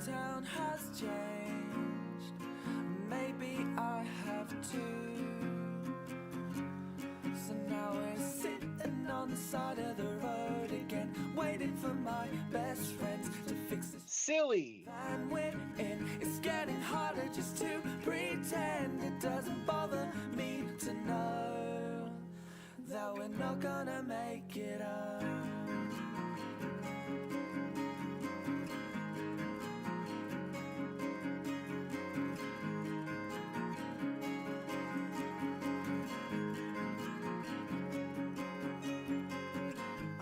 town has changed. Maybe I have too. So now we're sitting on the side of the road again, waiting for my best friends to fix this silly van we're in. It's getting harder just to pretend. It doesn't bother me to know that we're not gonna make it up.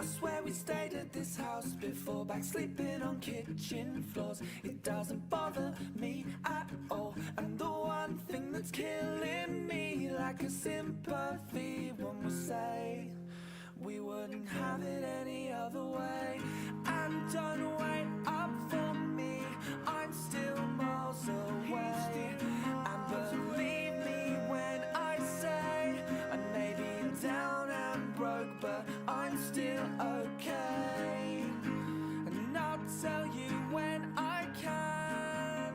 I swear we stayed at this house before, back sleeping on kitchen floors. It doesn't bother me at all. And the one thing that's killing me, like a sympathy, one will say we wouldn't have it any other way. And don't wait up for me, I'm still miles away. And believe me when I say I may be down and broke, but I'm still okay. And I'll tell you when I can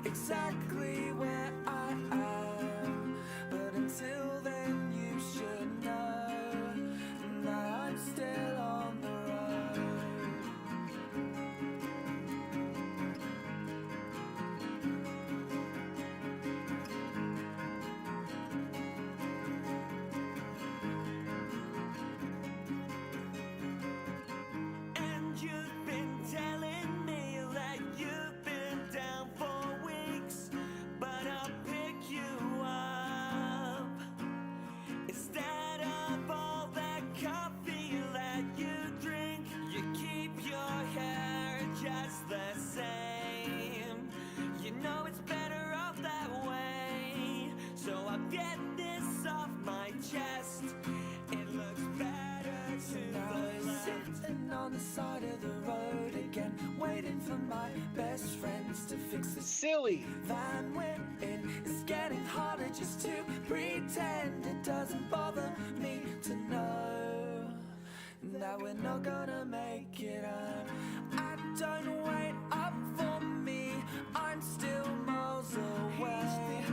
exactly where I am. But until then you should know that I'm still on the road. And you've been telling me that you've been down for weeks, but I'll pick you up. Instead of all that coffee that you drink, you keep your hair just the same. You know it's better off that way, so I'll get this off my chest. It looks better to the left. Sitting on the side of the road again, waiting for my best friends to fix this silly van we're in. It's getting harder just to pretend. It doesn't bother me to know that we're not gonna make it up. And don't wait up for me, I'm still miles away.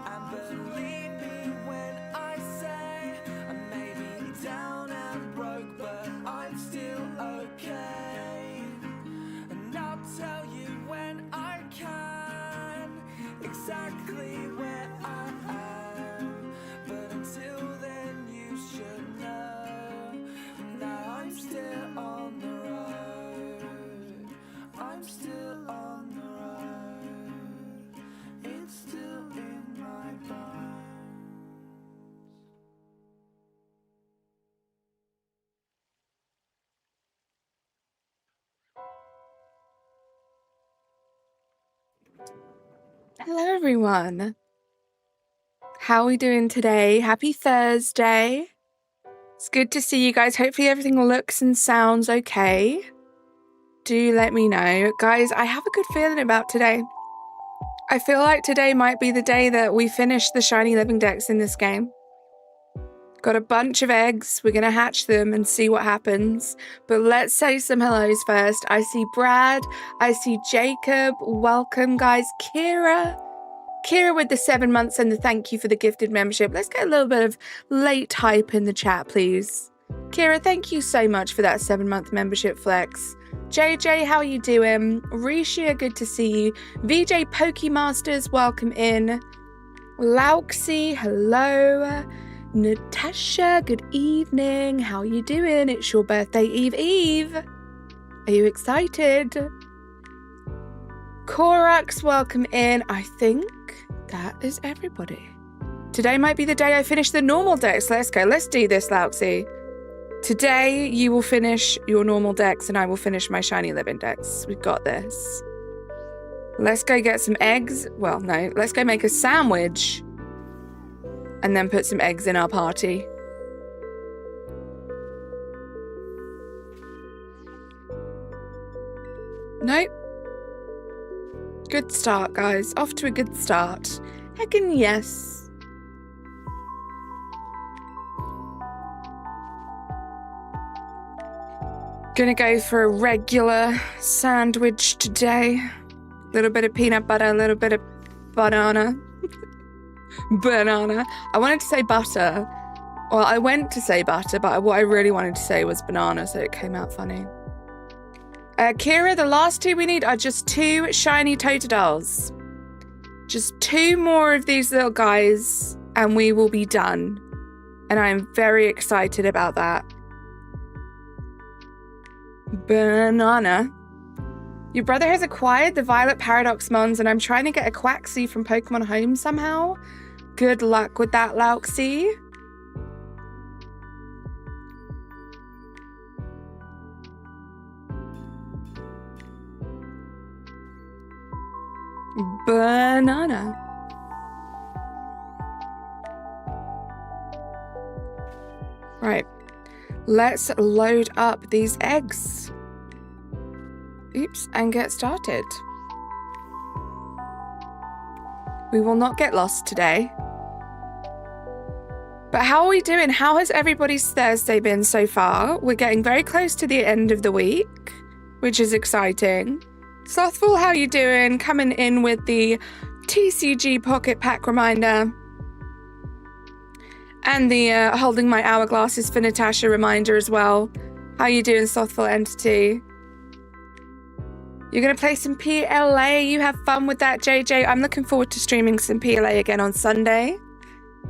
And believe me when I say I may be down and broke, but I'm still okay. And I'll tell you when I can exactly where I am. But until then you should know that I'm still on the road. I'm still on the road. It's still in my bones. Hello, everyone. How are we doing today? Happy Thursday. It's good to see you guys. Hopefully everything looks and sounds okay. Do let me know. Guys, I have a good feeling about today. I feel like today might be the day that we finish the Shiny Living Dex in this game. Got a bunch of eggs. We're going to hatch them and see what happens. But let's say some hellos first. I see Brad. I see Jacob. Welcome, guys. Kira with the 7 months and the thank you for the gifted membership. Let's get a little bit of late hype in the chat, please. Kira, thank you so much for that 7-month membership flex. JJ, how are you doing? Rishia, good to see you. VJ Pokemasters, welcome in. Lauxi, hello. Natasha, good evening. How are you doing? It's your birthday Eve. Are you excited? Korax, welcome in. I think that is everybody. Today might be the day I finish the normal decks. Let's go. Let's do this, Lauxi. Today, you will finish your normal decks and I will finish my Shiny Living Dex. We've got this. Let's go get some eggs. Well, no. Let's go make a sandwich. And then put some eggs in our party. Nope. Good start, guys. Off to a good start. Heckin' yes. Gonna go for a regular sandwich today. Little bit of peanut butter, a little bit of banana. Banana. I wanted to say butter. Well, I went to say butter, but what I really wanted to say was banana, so it came out funny. Kira, the last two we need are just 2 shiny Totodiles. Just 2 more of these little guys, and we will be done. And I'm very excited about that. Banana. Your brother has acquired the Violet Paradox Mons, and I'm trying to get a Quaxly from Pokemon Home somehow. Good luck with that, Lauxie. Banana. Right. Let's load up these eggs. Oops, and get started. We will not get lost today. But how are we doing? How has everybody's Thursday been so far? We're getting very close to the end of the week, which is exciting. Slothful, how are you doing? Coming in with the TCG Pocket Pack reminder. And the holding my hourglasses for Natasha reminder as well. How are you doing, Slothful Entity? You're going to play some PLA. You have fun with that, JJ. I'm looking forward to streaming some PLA again on Sunday.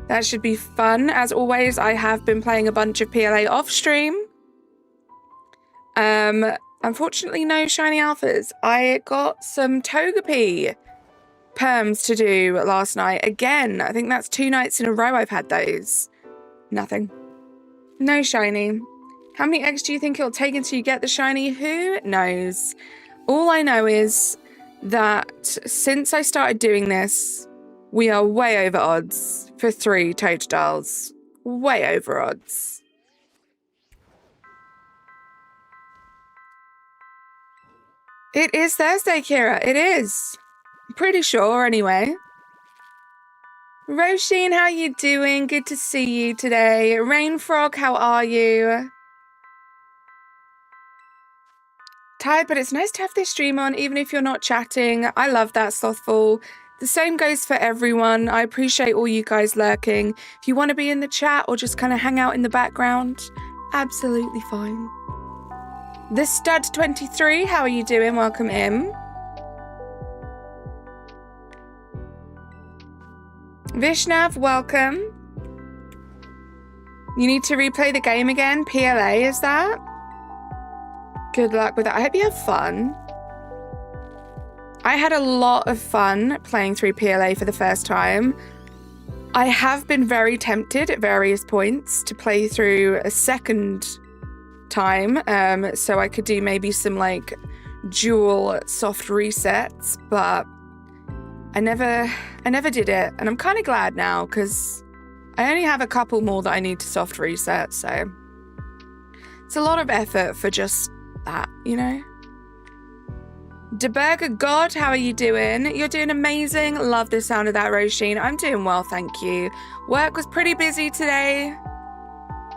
That should be fun. As always, I have been playing a bunch of PLA off stream. Unfortunately, no shiny alphas. I got some Togepi perms to do last night. Again, I think that's 2 nights in a row I've had those. Nothing. No shiny. How many eggs do you think it'll take until you get the shiny? Who knows? All I know is that since I started doing this, we are way over odds for 3 Totodiles. Way over odds. It is Thursday, Kira. It is. I'm pretty sure, anyway. Roisin, how you doing? Good to see you today. Rainfrog, how are you? Tired, but it's nice to have this stream on, even if you're not chatting. I love that, Slothful. The same goes for everyone. I appreciate all you guys lurking. If you want to be in the chat or just kind of hang out in the background, absolutely fine. The Stud 23, how are you doing? Welcome in. Vishnav, welcome. You need to replay the game again? PLA, is that? Good luck with that. I hope you have fun. I had a lot of fun playing through PLA for the first time. I have been very tempted at various points to play through a second time, so I could do maybe some like dual soft resets, but I never did it, and I'm kind of glad now because I only have a couple more that I need to soft reset, so it's a lot of effort for just that, you know. DeBurger God, how are you doing? You're doing amazing. Love the sound of that, Roisin. I'm doing well, thank you. Work was pretty busy today.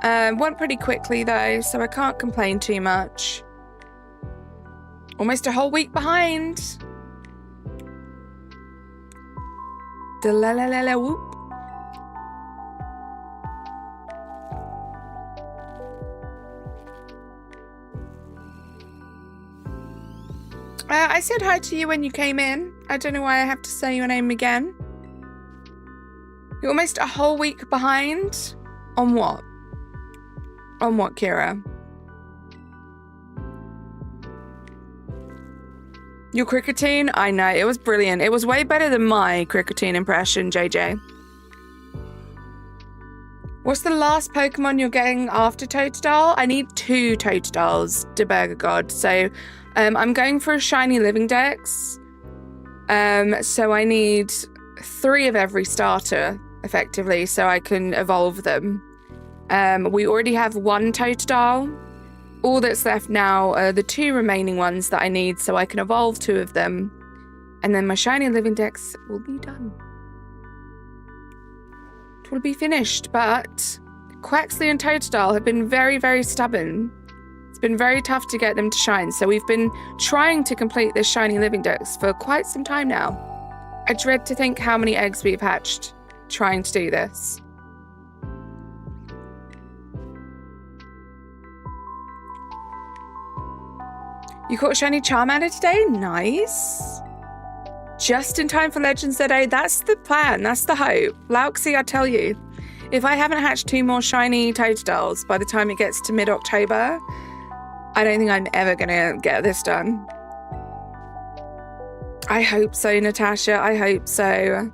Went pretty quickly though, so I can't complain too much. Almost a whole week behind. Da-la-la-la-la whoop. I said hi to you when you came in. I don't know why I have to say your name again. You're almost a whole week behind. On what? On what, Kira? Your Cricketune? I know, it was brilliant. It was way better than my Cricketune impression, JJ. What's the last Pokemon you're getting after Totodile? I need 2 Totodiles, DeBurger God. So I'm going for a shiny living dex. So I need 3 of every starter, effectively, so I can evolve them. We already have 1 Totodile. All that's left now are the 2 remaining ones that I need, so I can evolve 2 of them. And then my shiny living dex will be done. It will be finished, but Quaxly and Totodile have been very, very stubborn. It's been very tough to get them to shine. So we've been trying to complete this Shiny Living Dex for quite some time now. I dread to think how many eggs we've hatched trying to do this. You caught a shiny Charmander today? Nice. Just in time for Legends Day. That's the plan. That's the hope. Lauxie, I tell you, if I haven't hatched 2 more shiny Totodiles by the time it gets to mid-October, I don't think I'm ever going to get this done. I hope so, Natasha. I hope so.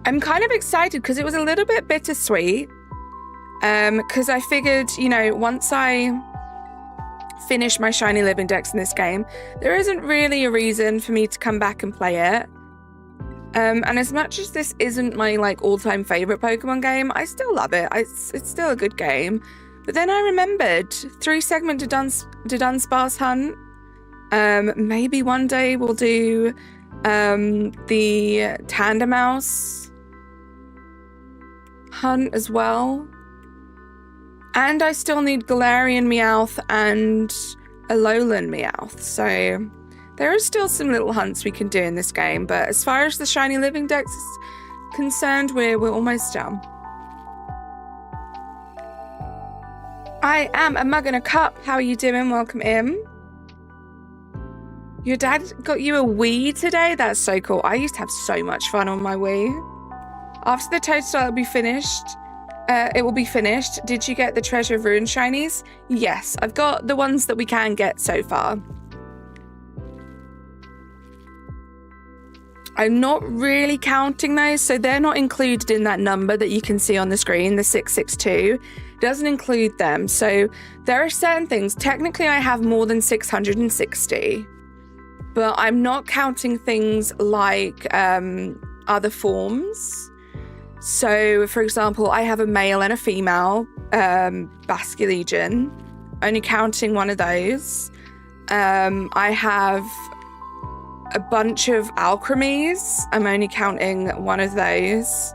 I'm kind of excited because it was a little bit bittersweet. Because I figured, you know, once I finish my Shiny Living Dex in this game, there isn't really a reason for me to come back and play it. And as much as this isn't my like all-time favorite Pokemon game, I still love it. It's still a good game. But then I remembered 3-segment to Dunsparce Hunt. Maybe one day we'll do the Tandemaus hunt as well. And I still need Galarian Meowth and Alolan Meowth. So there are still some little hunts we can do in this game. But as far as the Shiny Living Dex is concerned, we're almost done. I am a mug and a cup. How are you doing? Welcome in. Your dad got you a Wii today? That's so cool. I used to have so much fun on my Wii. After the Totodile will be finished, Did you get the Treasure of Ruin shinies? Yes, I've got the ones that we can get so far. I'm not really counting those, so they're not included in that number that you can see on the screen, the 662. It doesn't include them. So there are certain things. Technically, I have more than 660, but I'm not counting things like other forms. So, for example, I have a male and a female Basculegion, only counting one of those. I have a bunch of Alchremies. I'm only counting one of those.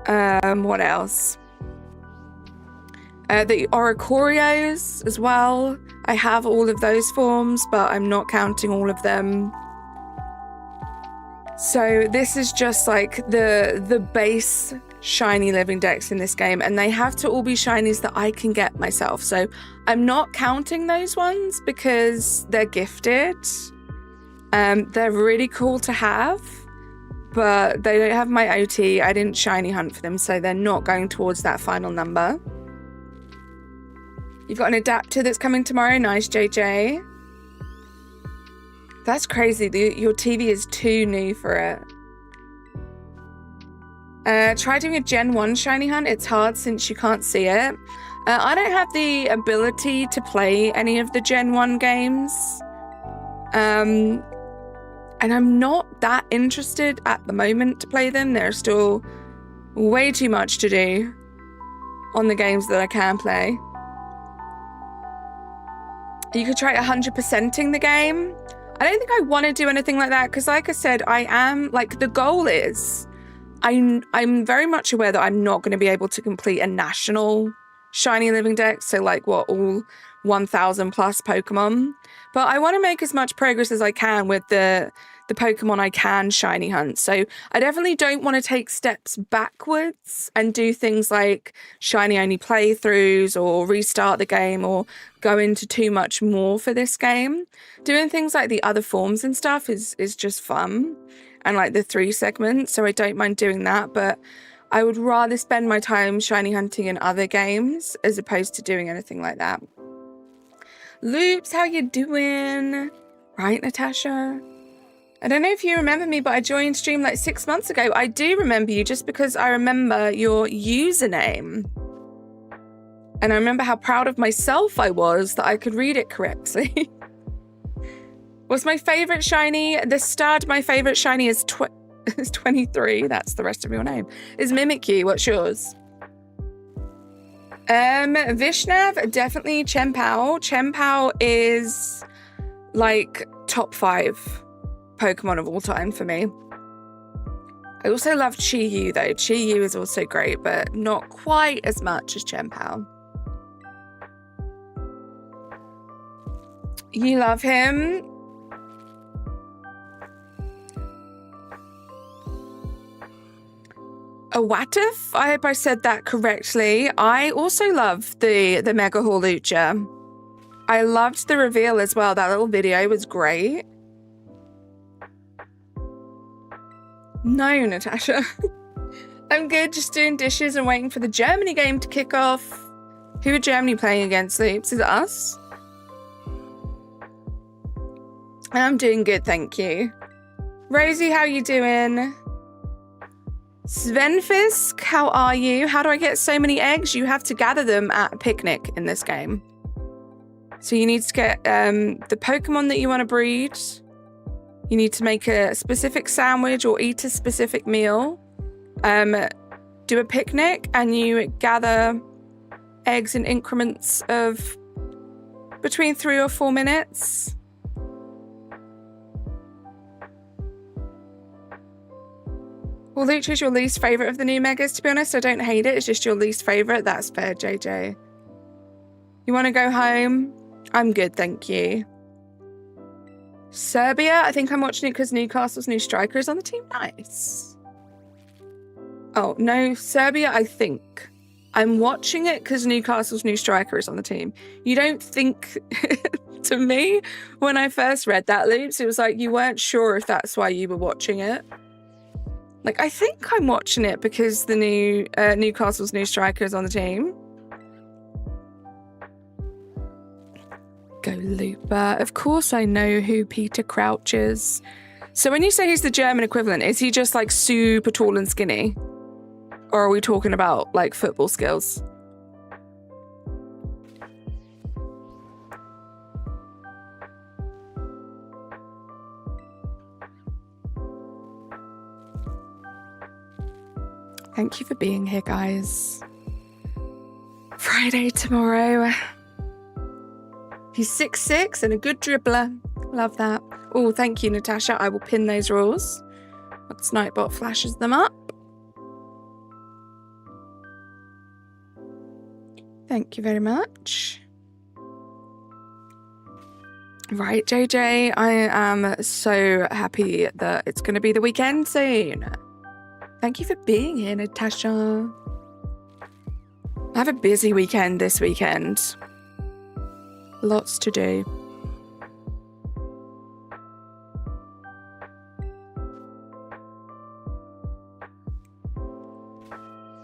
What else? The Oricorios as well. I have all of those forms, but I'm not counting all of them. So this is just like the base Shiny Living Dex in this game, and they have to all be shinies that I can get myself. So I'm not counting those ones because they're gifted. They're really cool to have, but they don't have my OT. I didn't shiny hunt for them, so they're not going towards that final number. You've got an adapter that's coming tomorrow. Nice, JJ. That's crazy. Your TV is too new for it. Try doing a Gen 1 shiny hunt. It's hard since you can't see it. I don't have the ability to play any of the Gen 1 games. And I'm not that interested at the moment to play them. There's still way too much to do on the games that I can play. You could try 100%ing the game. I don't think I want to do anything like that because, like I said, I am, like, the goal is I'm very much aware that I'm not going to be able to complete a national Shiny Living Dex, so like what, all 1,000 plus Pokemon. But I want to make as much progress as I can with the Pokemon I can shiny hunt. So I definitely don't want to take steps backwards and do things like shiny only playthroughs or restart the game or go into too much more for this game. Doing things like the other forms and stuff is just fun, and like the 3 segments, so I don't mind doing that, but I would rather spend my time shiny hunting in other games as opposed to doing anything like that. Loops, how you doing? Right, Natasha? I don't know if you remember me, but I joined stream like 6 months ago. I do remember you just because I remember your username. And I remember how proud of myself I was that I could read it correctly. What's my favorite shiny? The stud, my favorite shiny is 23. That's the rest of your name. Is Mimikyu. What's yours? Vishnav, definitely Chempao. Chempao is like top 5 Pokemon of all time for me. I also love Chi-Yu though. Chi-Yu is also great, but not quite as much as Chempao. You love him. A Watif? I hope I said that correctly. I also love the Mega Hawlucha. I loved the reveal as well. That little video was great. No, Natasha. I'm good, just doing dishes and waiting for the Germany game to kick off. Who are Germany playing against, Loops? Is it us? I'm doing good, thank you. Rosie, how you doing? Svenfisk, how are you? How do I get so many eggs? You have to gather them at a picnic in this game. So you need to get the Pokemon that you want to breed. You need to make a specific sandwich or eat a specific meal. Do a picnic and you gather eggs in increments of between 3 or 4 minutes. Well, Lucha is your least favourite of the new Megas, to be honest. I don't hate it. It's just your least favourite. That's fair, JJ. You want to go home? I'm good, thank you. Serbia? I think I'm watching it because Newcastle's new striker is on the team. Nice. Oh, no. Serbia, I think. I'm watching it because Newcastle's new striker is on the team. You don't think... to me, when I first read that, Loops, it was like you weren't sure if that's why you were watching it. Like, I think I'm watching it because the new Newcastle's new striker is on the team. Go Looper. Of course I know who Peter Crouch is. So when you say he's the German equivalent, is he just like super tall and skinny? Or are we talking about like football skills? Thank you for being here, guys. Friday tomorrow. He's 6'6" and a good dribbler. Love that. Oh, thank you, Natasha. I will pin those rules once Nightbot flashes them up. Thank you very much. Right, JJ, I am so happy that it's going to be the weekend soon. Thank you for being here, Natasha. I have a busy weekend this weekend. Lots to do.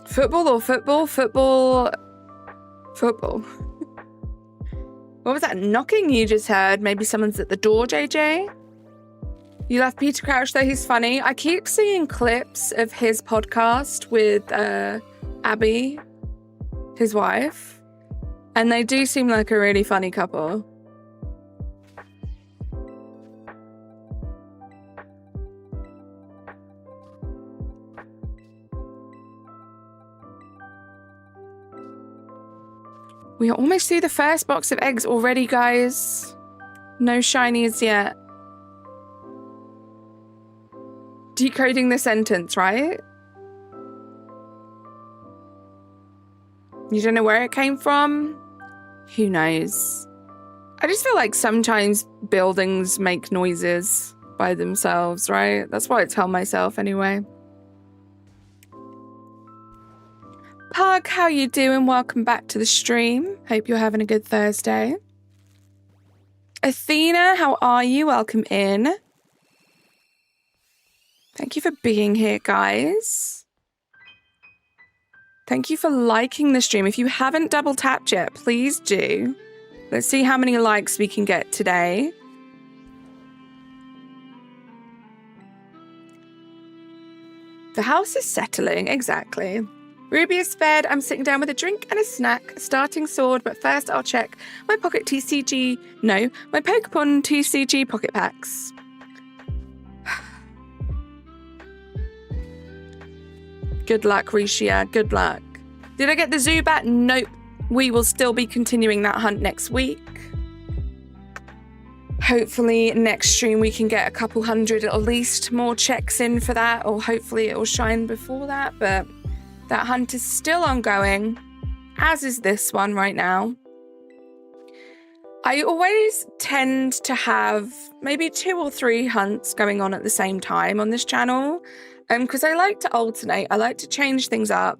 Football or football? Football. Football. What was that knocking you just heard? Maybe someone's at the door, JJ? You love Peter Crouch, though. He's funny. I keep seeing clips of his podcast with Abby, his wife. And they do seem like a really funny couple. We are almost through the first box of eggs already, guys. No shinies yet. Decoding the sentence, right? You don't know where it came from? Who knows? I just feel like sometimes buildings make noises by themselves, right? That's what I tell myself anyway. Pug, how you doing? Welcome back to the stream. Hope you're having a good Thursday. Athena, how are you? Welcome in. Thank you for being here, guys. Thank you for liking the stream. If you haven't double tapped yet, please do. Let's see how many likes we can get today. The house is settling, exactly. Ruby is fed. I'm sitting down with a drink and a snack, starting sword, but first I'll check my my Pokemon TCG pocket packs. Good luck, Rishia. Good luck. Did I get the Zubat? Nope. We will still be continuing that hunt next week. Hopefully next stream we can get a couple hundred at least more checks in for that, or hopefully it will shine before that, but that hunt is still ongoing, as is this one right now. I always tend to have maybe 2 or 3 hunts going on at the same time on this channel. Because I like to alternate, I like to change things up,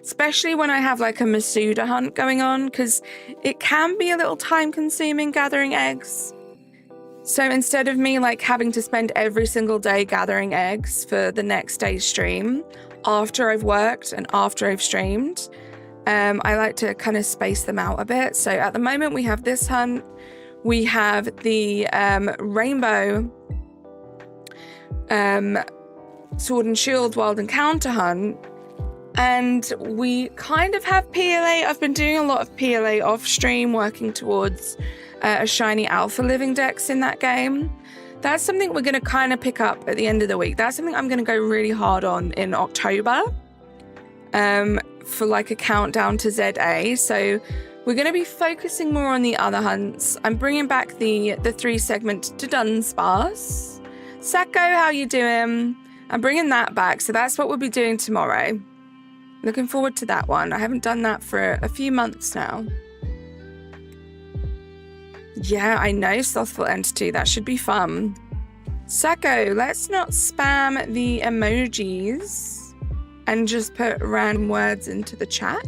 especially when I have like a Masuda hunt going on, because it can be a little time consuming gathering eggs. So instead of me like having to spend every single day gathering eggs for the next day's stream, after I've worked and after I've streamed, I like to kind of space them out a bit. So at the moment we have this hunt, we have the rainbow Sword and Shield Wild Encounter hunt, and we kind of have PLA. I've been doing a lot of PLA off stream, working towards a shiny alpha living dex in that game. That's something we're going to kind of pick up at the end of the week. That's something I'm going to go really hard on in October for like a countdown to ZA. So we're going to be focusing more on the other hunts. I'm bringing back the 3-segment to Dunsparce. Sacco, how you doing? I'm bringing that back, so that's what we'll be doing tomorrow. Looking forward to that one. I haven't done that for a few months now. Yeah, I know, Slothful Entity. That should be fun. Sacco, let's not spam the emojis and just put random words into the chat.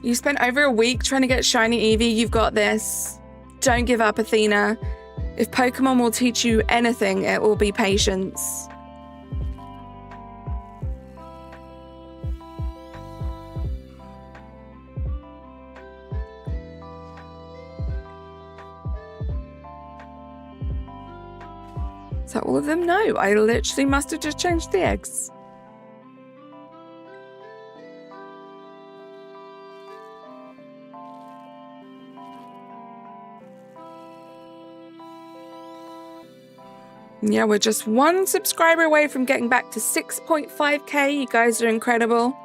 You spent over a week trying to get shiny Eevee. You've got this. Don't give up, Athena. If Pokemon will teach you anything, it will be patience. So all of them know. I literally must have just changed the eggs. Yeah, we're just 1 subscriber away from getting back to 6.5k. You guys are incredible.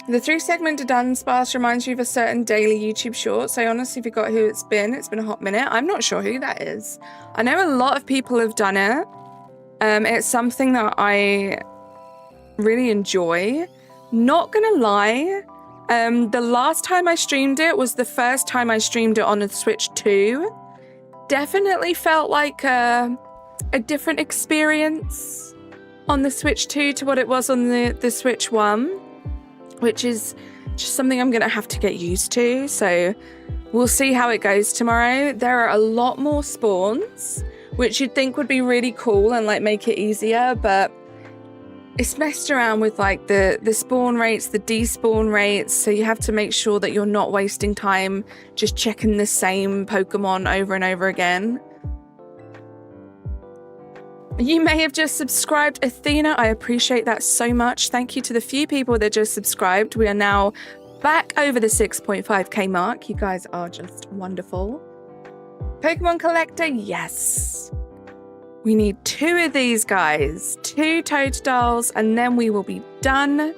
The 3-segment to Dunsparce reminds you of a certain daily YouTube shorts. I honestly forgot who it's been. It's been a hot minute. I'm not sure who that is. I know a lot of people have done it. It's something that I really enjoy. Not gonna lie, the last time I streamed it was the first time I streamed it on a Switch 2. Definitely felt like a different experience on the Switch 2 to what it was on the Switch 1, which is just something I'm going to have to get used to. So we'll see how it goes tomorrow. There are a lot more spawns, which you'd think would be really cool and like make it easier, but it's messed around with like the spawn rates, the despawn rates, so you have to make sure that you're not wasting time just checking the same Pokemon over and over again. You may have just subscribed, Athena. I appreciate that so much. Thank you to the few people that just subscribed. We are now back over the 6.5k mark. You guys are just wonderful. Pokemon Collector, yes. We need 2 of these guys, 2 Totodiles, and then we will be done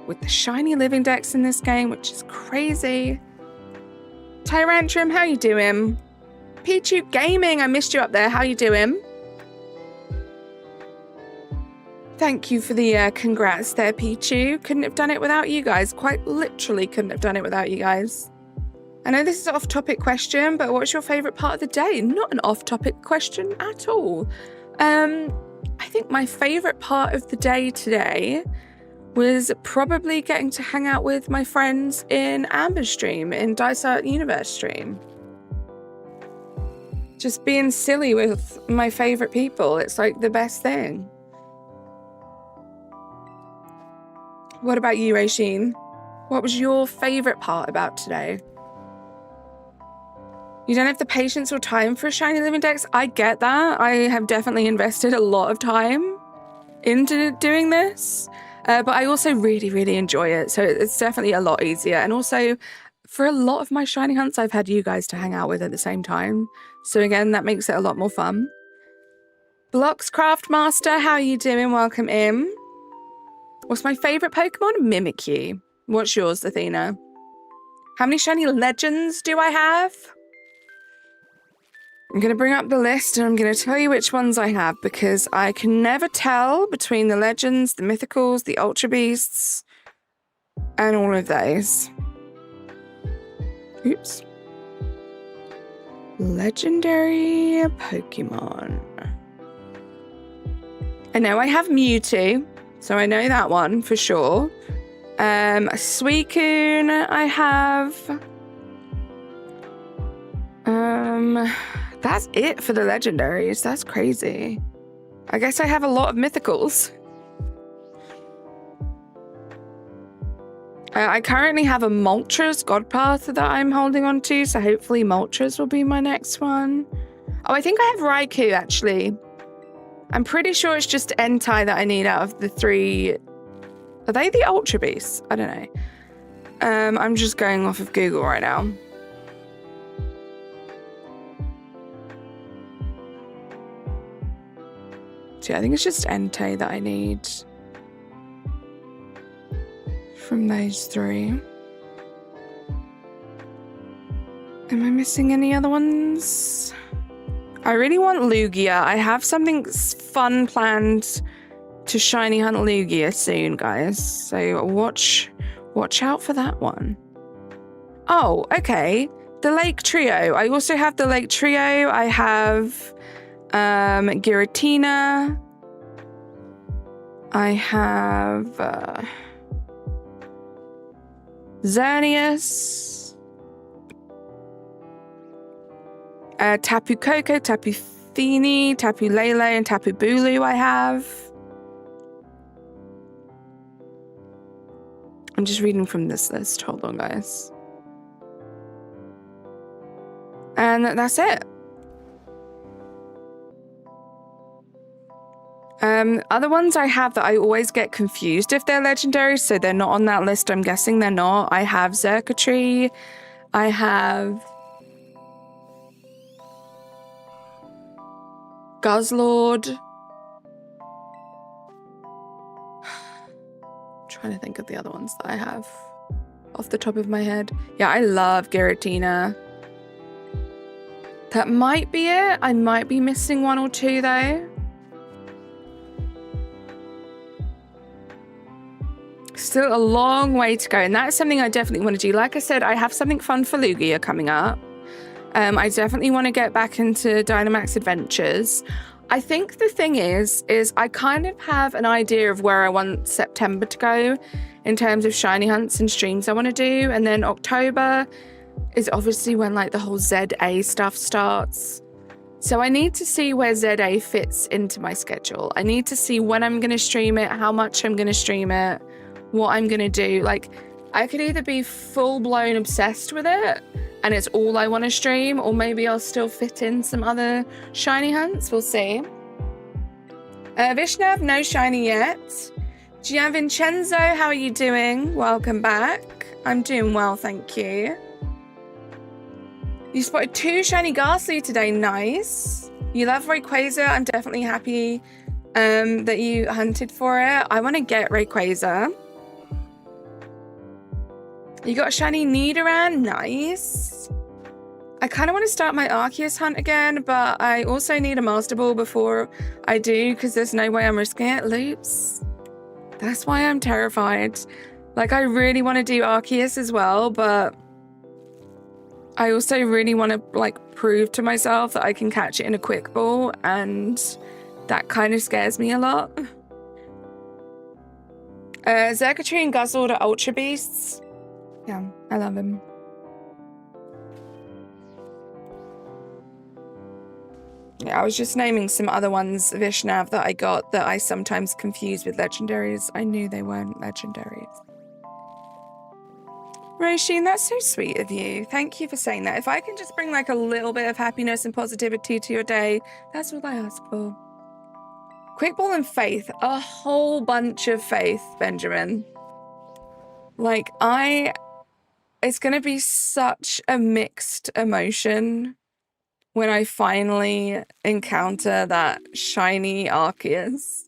with the shiny living dex in this game, which is crazy. Tyrantrum, how you doing? Pichu Gaming, I missed you up there. How you doing? Thank you for the congrats there, Pichu. Couldn't have done it without you guys. Quite literally couldn't have done it without you guys. I know this is an off-topic question, but what's your favourite part of the day? Not an off-topic question at all. I think my favourite part of the day today was probably getting to hang out with my friends in Amber's stream, in Dice Art Universe stream. Just being silly with my favourite people. It's like the best thing. What about you, Raishin? What was your favourite part about today? You don't have the patience or time for a shiny living dex. I get that. I have definitely invested a lot of time into doing this, but I also really, really enjoy it. So it's definitely a lot easier. And also, for a lot of my shiny hunts, I've had you guys to hang out with at the same time. So again, that makes it a lot more fun. Bloxcraft Master, how are you doing? Welcome in. What's my favourite Pokemon? Mimikyu. What's yours, Athena? How many shiny legends do I have? I'm going to bring up the list and I'm going to tell you which ones I have because I can never tell between the legends, the mythicals, the ultra beasts, and all of those. Oops. Legendary Pokemon. I know I have Mewtwo, so I know that one for sure. Suicune I have. That's it for the legendaries. That's crazy. I guess I have a lot of mythicals. I currently have a Moltres Godpath that I'm holding on to, so hopefully Moltres will be my next one. Oh, I think I have Raikou, actually. I'm pretty sure it's just Entei that I need out of the 3. Are they the Ultra Beasts? I don't know. I'm just going off of Google right now. So yeah, I think it's just Entei that I need from those 3. Am I missing any other ones? I really want Lugia. I have something fun planned to shiny hunt Lugia soon, guys. So watch out for that one. Oh, okay. The Lake Trio. I also have the Lake Trio. I have Giratina. I have Xerneas. Tapu Koko, Tapu Fini, Tapu Lele, and Tapu Bulu I have. I'm just reading from this list. Hold on, guys. And that's it. Other ones I have that I always get confused if they're legendary, so they're not on that list. I'm guessing they're not. I have Xurkitree. I have Guzzlord. Trying to think of the other ones that I have off the top of my head. Yeah, I love Giratina. That might be it. I might be missing 1 or 2 though. Still a long way to go, and that's something I definitely want to do. Like I said, I have something fun for Lugia coming up. I definitely want to get back into Dynamax Adventures. I think the thing is I kind of have an idea of where I want September to go in terms of shiny hunts and streams I want to do, and then October is obviously when like the whole ZA stuff starts. So I need to see where ZA fits into my schedule. I need to see when I'm going to stream it, how much I'm going to stream it, what I'm going to do. Like, I could either be full-blown obsessed with it and it's all I want to stream, or maybe I'll still fit in some other shiny hunts. We'll see. Vishnav, no shiny yet. Gianvincenzo, how are you doing? Welcome back. I'm doing well, thank you. You spotted 2 shiny Ghastly today. Nice. You love Rayquaza. I'm definitely happy that you hunted for it. I want to get Rayquaza. You got a shiny Nidoran. Nice. I kind of want to start my Arceus hunt again, but I also need a Master Ball before I do, because there's no way I'm risking it. Loops. That's why I'm terrified. Like, I really want to do Arceus as well, but I also really want to, like, prove to myself that I can catch it in a quick ball, and that kind of scares me a lot. Xurkitree and Guzzlord are Ultra Beasts. Yeah, I love him. Yeah, I was just naming some other ones, Vishnav, that I got that I sometimes confuse with legendaries. I knew they weren't legendaries. Roisin, that's so sweet of you. Thank you for saying that. If I can just bring like a little bit of happiness and positivity to your day, that's all I ask for. Quick Ball and Faith. A whole bunch of faith, Benjamin. Like, it's going to be such a mixed emotion when I finally encounter that shiny Arceus,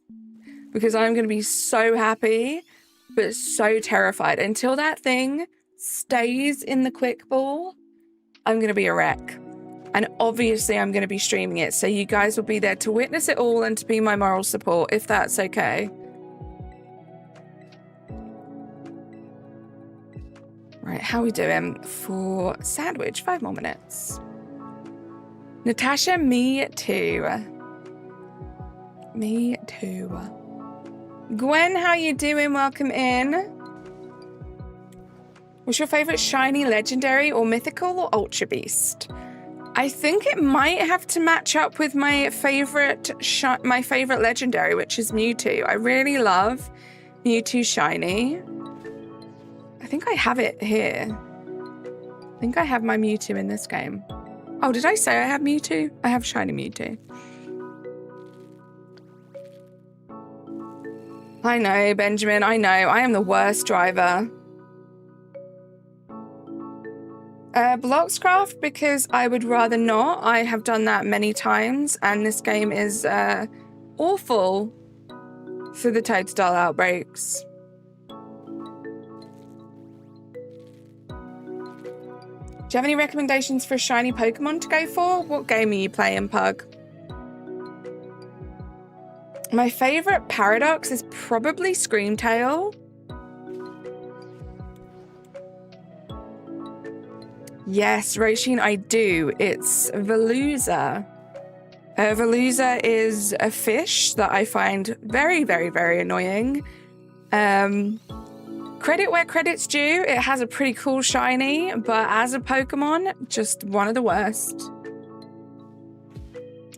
because I'm going to be so happy, but so terrified. Until that thing stays in the Quick Ball, I'm going to be a wreck. And obviously I'm going to be streaming it, so you guys will be there to witness it all and to be my moral support, if that's okay. Right, how are we doing for sandwich? 5 more minutes. Natasha, me too. Me too. Gwen, how you doing? Welcome in. What's your favorite shiny, legendary, or mythical, or ultra beast? I think it might have to match up with my favorite legendary, which is Mewtwo. I really love Mewtwo shiny. I think I have it here. I think I have my Mewtwo in this game. Oh, did I say I have Mewtwo? I have shiny Mewtwo. I know, Benjamin, I know. I am the worst driver. Bloxcraft, because I would rather not. I have done that many times, and this game is awful for the Totodile outbreaks. Do you have any recommendations for a shiny Pokemon to go for? What game are you playing, Pug? My favorite Paradox is probably Screamtail. Yes, Roshin, I do. It's Veluza. Veluza is a fish that I find very, very, very annoying. Credit where credit's due. It has a pretty cool shiny, but as a Pokemon, just one of the worst.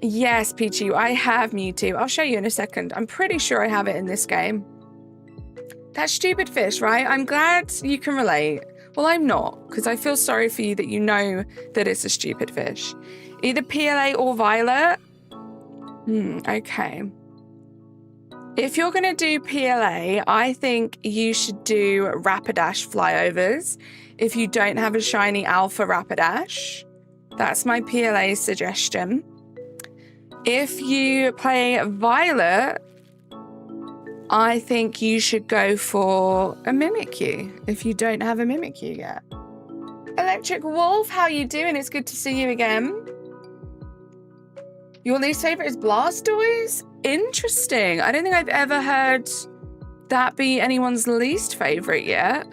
Yes, Pichu, I have Mewtwo. I'll show you in a second. I'm pretty sure I have it in this game. That stupid fish, right? I'm glad you can relate. Well, I'm not, because I feel sorry for you that you know that it's a stupid fish. Either PLA or Violet. Okay. If you're going to do PLA, I think you should do Rapidash flyovers. If you don't have a shiny Alpha Rapidash, that's my PLA suggestion. If you play Violet, I think you should go for a Mimikyu if you don't have a Mimikyu yet. Electric Wolf, how you doing? It's good to see you again. Your least favorite is Blastoise? Interesting. I don't think I've ever heard that be anyone's least favorite yet.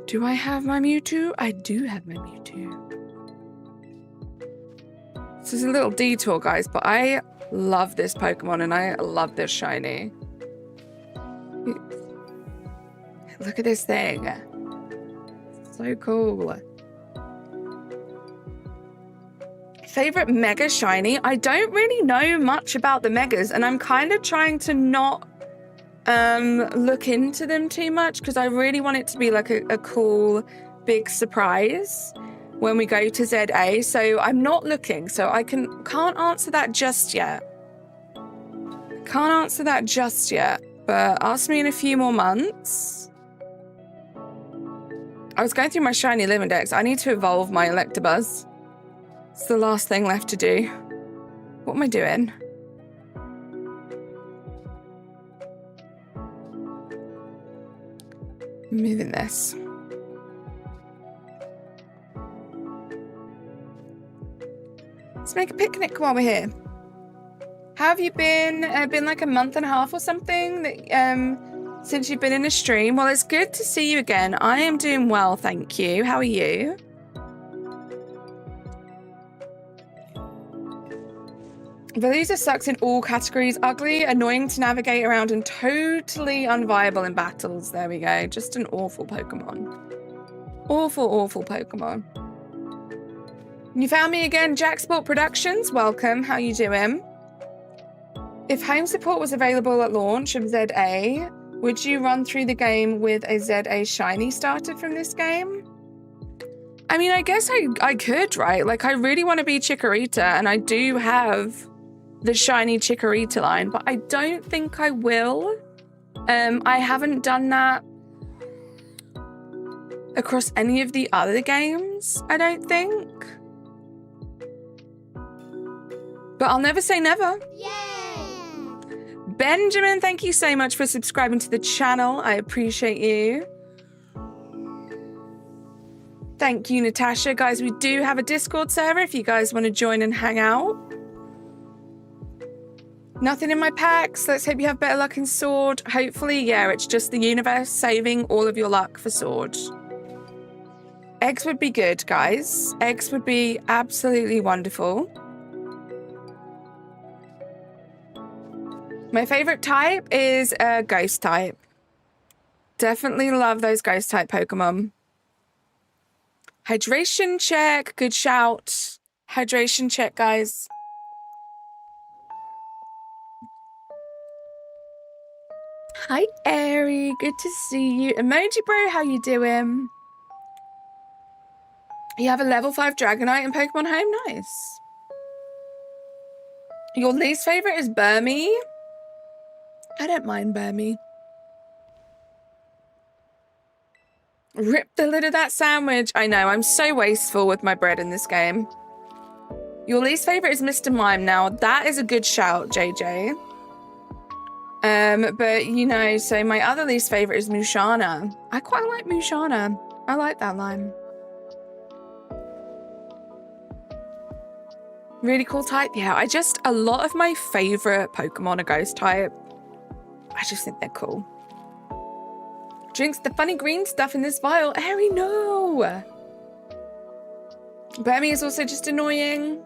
Do I have my Mewtwo? I do have my Mewtwo. This is a little detour, guys, but I love this Pokemon and I love this shiny. Look at this thing. So cool. Favorite Mega shiny? I don't really know much about the Megas, and I'm kind of trying to not look into them too much because I really want it to be like a cool big surprise when we go to ZA. So I'm not looking, so I can't answer that just yet. Can't answer that just yet, but ask me in a few more months. I was going through my shiny living dex. I need to evolve my Electabuzz. It's the last thing left to do. What am I doing? Moving this. Let's make a picnic while we're here. How have you been? Been like a month and a half or something that, since you've been in a stream? Well, it's good to see you again. I am doing well, thank you. How are you? Veluza sucks in all categories. Ugly, annoying to navigate around, and totally unviable in battles. There we go. Just an awful Pokemon. Awful, awful Pokemon. You found me again, Jacksport Productions. Welcome. How you doing? If home support was available at launch of ZA, would you run through the game with a ZA shiny started from this game? I mean, I guess I could, right? Like, I really want to be Chikorita, and I do have the shiny Chikorita line, but I don't think I will. I haven't done that across any of the other games, I don't think. But I'll never say never. Yay! Benjamin, thank you so much for subscribing to the channel. I appreciate you. Thank you, Natasha. Guys, we do have a Discord server if you guys want to join and hang out. Nothing in my packs. Let's hope you have better luck in Sword. Hopefully, yeah, it's just the universe saving all of your luck for Sword. Eggs would be good, guys. Eggs would be absolutely wonderful. My favorite type is a ghost type. Definitely love those ghost type Pokemon. Hydration check. Good shout. Hydration check, guys. Hi, Airy. Good to see you. Emoji Bro, how you doing? You have a level 5 Dragonite in Pokemon Home? Nice. Your least favorite is Burmy? I don't mind Burmy. Rip the lid of that sandwich. I know, I'm so wasteful with my bread in this game. Your least favorite is Mr. Mime. Now, that is a good shout, JJ. But, you know, so my other least favorite is Mushana. I quite like Mushana. I like that line. Really cool type. Yeah, a lot of my favorite Pokemon are ghost type. I just think they're cool. Drinks the funny green stuff in this vial. Harry, no! Burmy is also just annoying.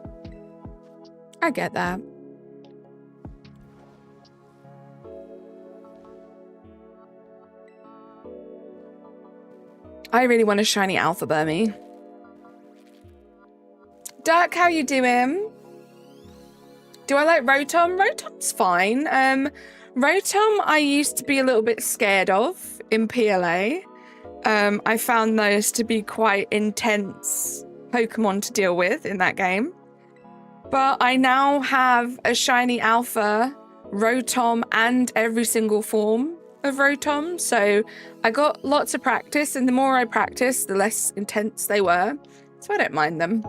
I get that. I really want a shiny Alpha Burmy. Dirk, how you doing? Do I like Rotom? Rotom's fine. Rotom I used to be a little bit scared of in PLA. I found those to be quite intense Pokemon to deal with in that game. But I now have a shiny Alpha, Rotom, and every single form of Rotom. So I got lots of practice, and the more I practiced, the less intense they were. So I don't mind them.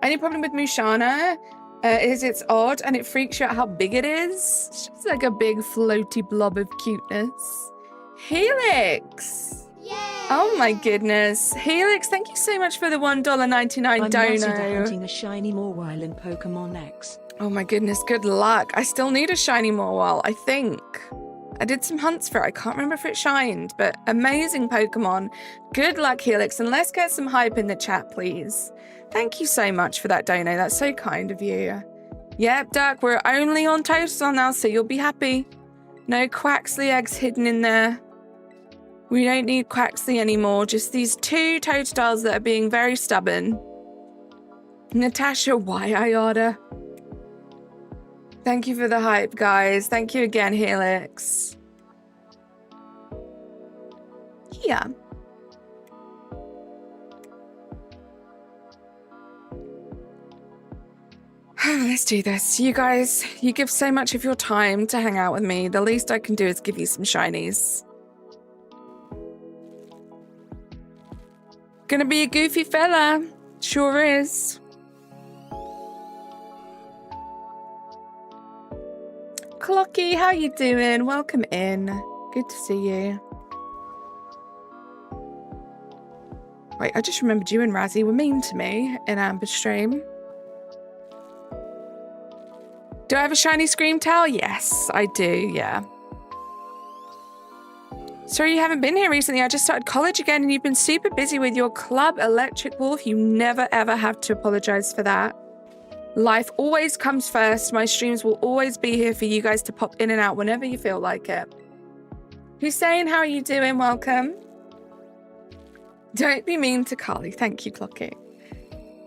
Only problem with Mushana is it's odd and it freaks you out how big it is. It's just like a big floaty blob of cuteness. Helix! Yay! Oh my goodness. Helix, thank you so much for the $1.99 dono. I'm hunting a shiny Mawile in Pokemon X. Oh my goodness, good luck. I still need a shiny Mawile, I think. I did some hunts for it. I can't remember if it shined, but amazing Pokemon. Good luck, Helix, and let's get some hype in the chat, please. Thank you so much for that dono. That's so kind of you. Yep, Dirk, we're only on Totodile now, so you'll be happy. No Quaxley eggs hidden in there. We don't need Quaxley anymore. Just these 2 Totodiles that are being very stubborn. Natasha, why Ayada? Thank you for the hype, guys. Thank you again, Helix. Yeah. Let's do this. You guys, you give so much of your time to hang out with me. The least I can do is give you some shinies. Gonna be a goofy fella. Sure is. Clocky, how you doing? Welcome in. Good to see you. Wait, I just remembered you and Razzie were mean to me in Amber's stream. Do I have a shiny Scream Towel? Yes, I do, yeah. Sorry you haven't been here recently. I just started college again and you've been super busy with your club, Electric Wolf. You never ever have to apologize for that. Life always comes first. My streams will always be here for you guys to pop in and out whenever you feel like it. Hussein, how are you doing? Welcome. Don't be mean to Carly. Thank you, Clocky.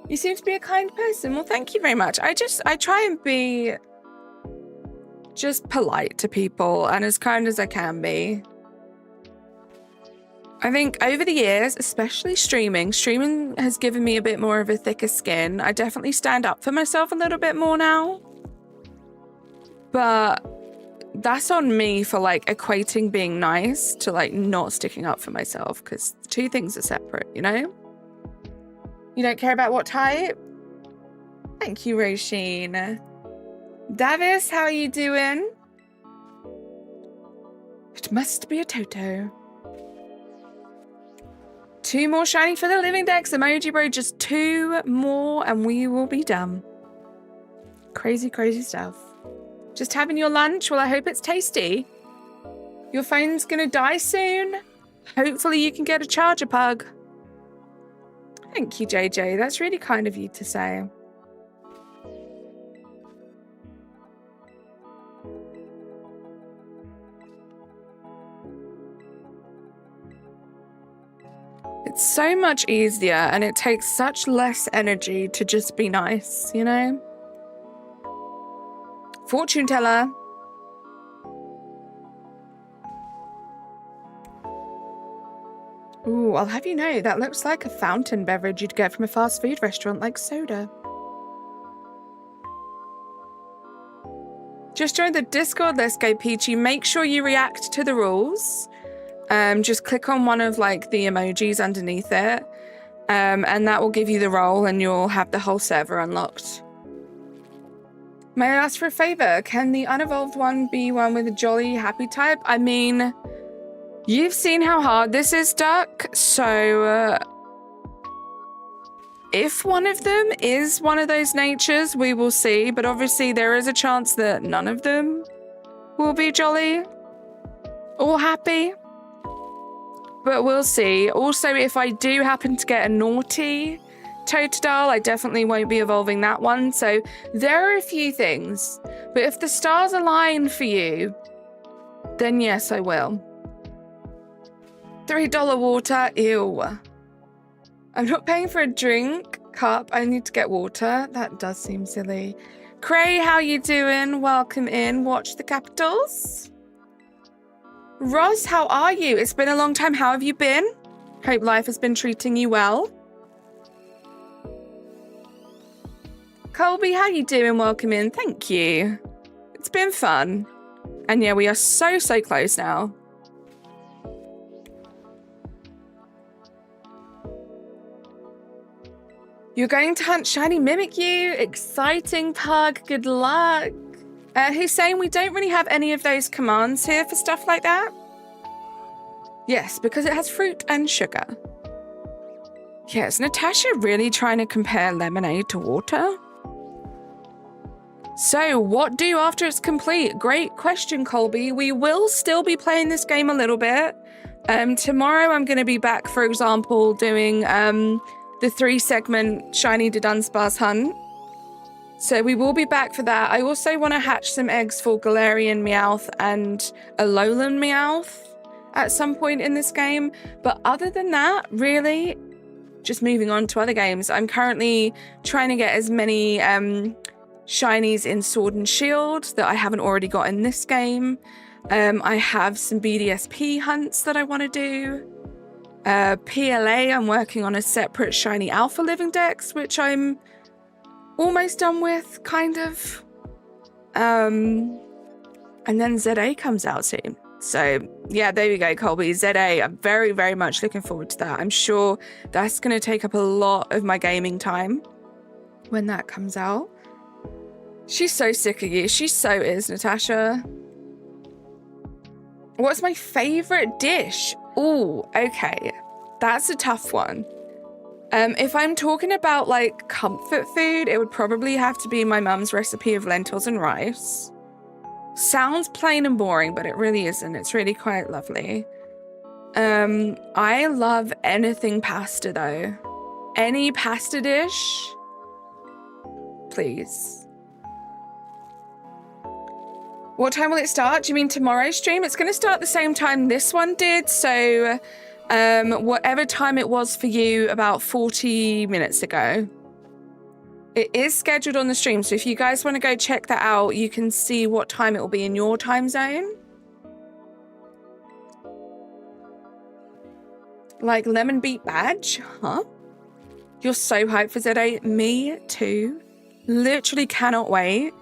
You seem to be a kind person. Well, thank you very much. I try and be just polite to people and as kind as I can be. I think over the years, especially streaming has given me a bit more of a thicker skin. I definitely stand up for myself a little bit more now. But that's on me for like equating being nice to like not sticking up for myself, because the 2 things are separate, you know? You don't care about what type? Thank you, Roisin. Davis, how are you doing? It must be a Toto. 2 more shiny for the living dex. Emoji bro, just 2 more and we will be done. Crazy, crazy stuff. Just having your lunch? Well, I hope it's tasty. Your phone's gonna die soon. Hopefully you can get a charger pug. Thank you, JJ. That's really kind of you to say. It's so much easier and it takes such less energy to just be nice, you know? Fortune teller. Ooh, I'll have you know, that looks like a fountain beverage you'd get from a fast food restaurant like soda. Just join the Discord. Let's go, Peachy. Make sure you react to the rules. Just click on one of like the emojis underneath it. And that will give you the role and you'll have the whole server unlocked. May I ask for a favor? Can the unevolved one be one with a jolly happy type? I mean, you've seen how hard this is, Duck. So if one of them is one of those natures, we will see. But obviously there is a chance that none of them will be jolly or happy. But we'll see. Also, if I do happen to get a naughty Totodile, I definitely won't be evolving that one. So there are a few things. But if the stars align for you, then yes, I will. $3 water, ew. I'm not paying for a drink cup. I need to get water. That does seem silly. Cray, how you doing? Welcome in. Watch the capitals. Ross, how are you? It's been a long time. How have you been? Hope life has been treating you well. Colby, how you doing? Welcome in. Thank you. It's been fun. And yeah, we are so close now. You're going to hunt Shiny Mimikyu. Exciting, Pug. Good luck. Who's saying we don't really have any of those commands here for stuff like that? Yes, because it has fruit and sugar. Yeah, is Natasha really trying to compare lemonade to water? So, what do after it's complete? Great question, Colby. We will still be playing this game a little bit. Tomorrow I'm going to be back, for example, doing the 3-segment Shiny to Dunsparce hunt. So we will be back for that. I also want to hatch some eggs for Galarian Meowth and Alolan Meowth at some point in this game. But other than that, really, just moving on to other games. I'm currently trying to get as many shinies in Sword and Shield that I haven't already got in this game. I have some BDSP hunts that I want to do. PLA, I'm working on a separate shiny alpha living dex, which I'm almost done with, kind of. And then ZA comes out soon. So yeah, there we go, Colby. ZA, I'm very, very much looking forward to that. I'm sure that's going to take up a lot of my gaming time when that comes out. She's so sick of you. She so is, Natasha. What's my favorite dish? Ooh, okay. That's a tough one. If I'm talking about like comfort food, it would probably have to be my mum's recipe of lentils and rice. Sounds plain and boring, but it really isn't. It's really quite lovely. I love anything pasta though. Any pasta dish, please. What time will it start? Do you mean tomorrow's stream? It's going to start the same time this one did. So whatever time it was for you about 40 minutes ago. It is scheduled on the stream. So if you guys want to go check that out, you can see what time it will be in your time zone. Like lemon beet badge, huh? You're so hyped for ZA. Me too. Literally cannot wait.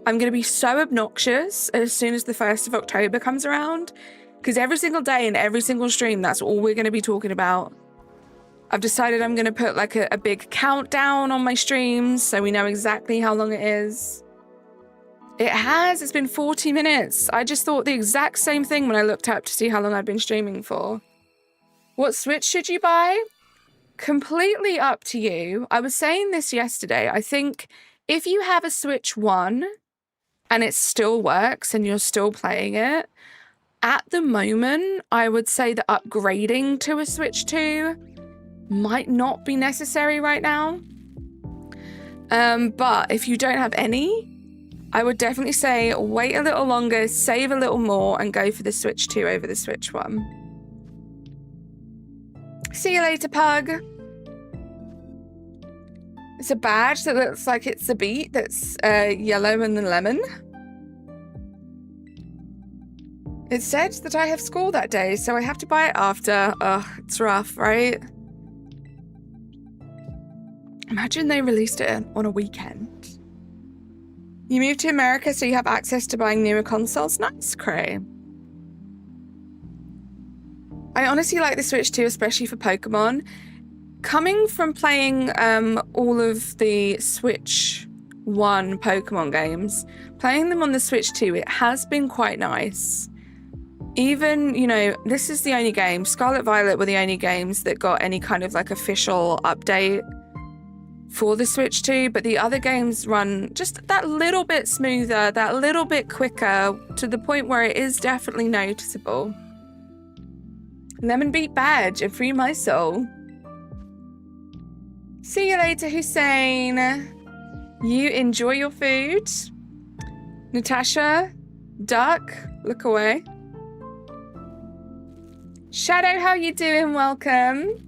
I'm going to be so obnoxious as soon as the 1st of October comes around. Because every single day and every single stream, that's all we're going to be talking about. I've decided I'm going to put like a big countdown on my streams so we know exactly how long it is. It's been 40 minutes. I just thought the exact same thing when I looked up to see how long I've been streaming for. What Switch should you buy? completely up to you. I was saying this yesterday. I think if you have a Switch 1 and it still works and you're still playing it, at the moment, I would say that upgrading to a Switch 2 might not be necessary right now. But if you don't have any, I would definitely say wait a little longer, save a little more, and go for the Switch 2 over the Switch 1. See you later, Pug. It's a badge that looks like it's a beet that's yellow and the lemon. It said that I have school that day, so I have to buy it after. Ugh, it's rough, right? Imagine they released it on a weekend. You moved to America, so you have access to buying newer consoles? Nice, Cray. I honestly like the Switch 2, especially for Pokémon. Coming from playing all of the Switch 1 Pokémon games, playing them on the Switch 2, it has been quite nice. Even, you know, this is the only game, Scarlet Violet were the only games that got any kind of like official update for the Switch 2, but the other games run just that little bit smoother, that little bit quicker, to the point where it is definitely noticeable. Lemon Beet badge and free my soul. See you later, Hussein. You enjoy your food. Natasha, duck, look away. Shadow, how you doing? Welcome.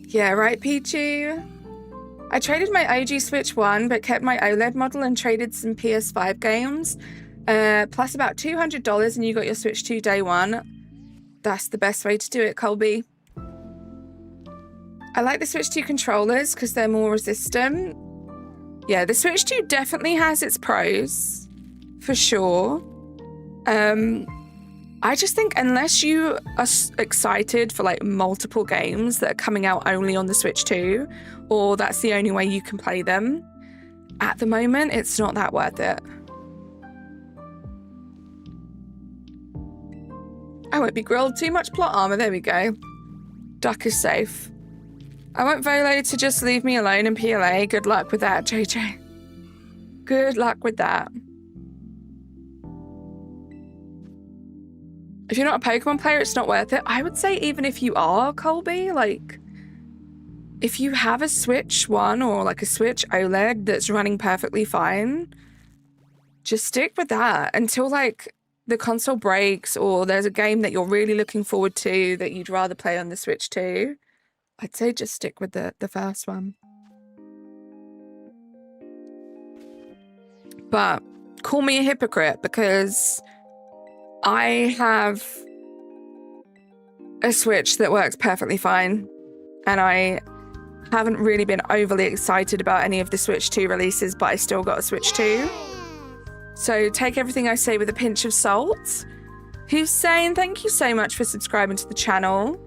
Yeah, right, Pichu. I traded my OG Switch 1, but kept my OLED model and traded some PS5 games. Plus about $200, and you got your Switch 2 day one. That's the best way to do it, Colby. I like the Switch 2 controllers because they're more resistant. Yeah, the Switch 2 definitely has its pros, for sure. I just think unless you are excited for like multiple games that are coming out only on the Switch 2, or that's the only way you can play them, at the moment, it's not that worth it. I won't be grilled. Too much plot armor. There we go. Duck is safe. I want Volo to just leave me alone in PLA. Good luck with that, JJ. Good luck with that. If you're not a Pokemon player, it's not worth it. I would say even if you are, Colby, like, if you have a Switch 1 or like a Switch OLED that's running perfectly fine, just stick with that until like the console breaks or there's a game that you're really looking forward to that you'd rather play on the Switch 2. I'd say just stick with the first one. But call me a hypocrite because I have a Switch that works perfectly fine, and I haven't really been overly excited about any of the Switch 2 releases, but I still got a Switch 2. So take everything I say with a pinch of salt. Hussein, thank you so much for subscribing to the channel.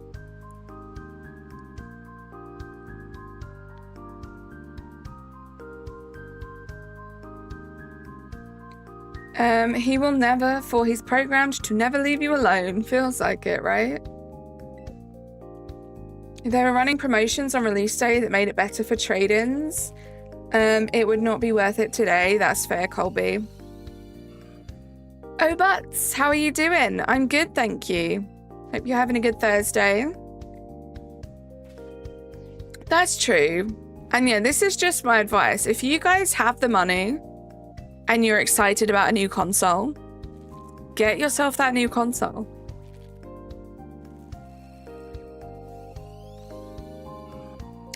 He will never, for he's programmed to never leave you alone. Feels like it, right? They were running promotions on release day that made it better for trade-ins. It would not be worth it today. That's fair, Colby. Oh, Butts, how are you doing? I'm good, thank you. Hope you're having a good Thursday. That's true. And yeah, this is just my advice. If you guys have the money and you're excited about a new console, get yourself that new console.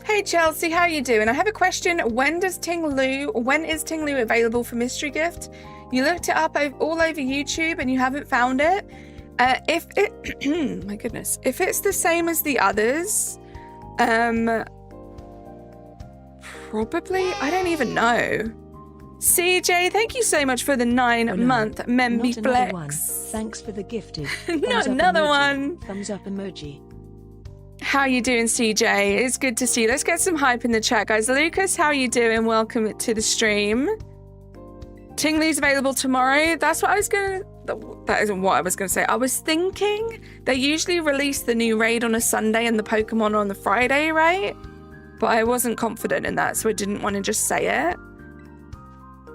Hey Chelsea, how are you doing? I have a question. When is Ting Lu available for mystery gift? You looked it up all over YouTube and you haven't found it. If it, my goodness, if it's the same as the others, probably, I don't even know. CJ, thank you so much for the 9-month Memby Flex. Thanks for the gifted. Not another emoji. one. Thumbs up emoji. How you doing, CJ? It's good to see you. Let's get some hype in the chat, guys. Lucas, how you doing? Welcome to the stream. Tingly's available tomorrow. That's what I was gonna that isn't what I was going to say. I was thinking they usually release the new raid on a Sunday and the Pokemon on the Friday, right? But I wasn't confident in that, so I didn't want to just say it.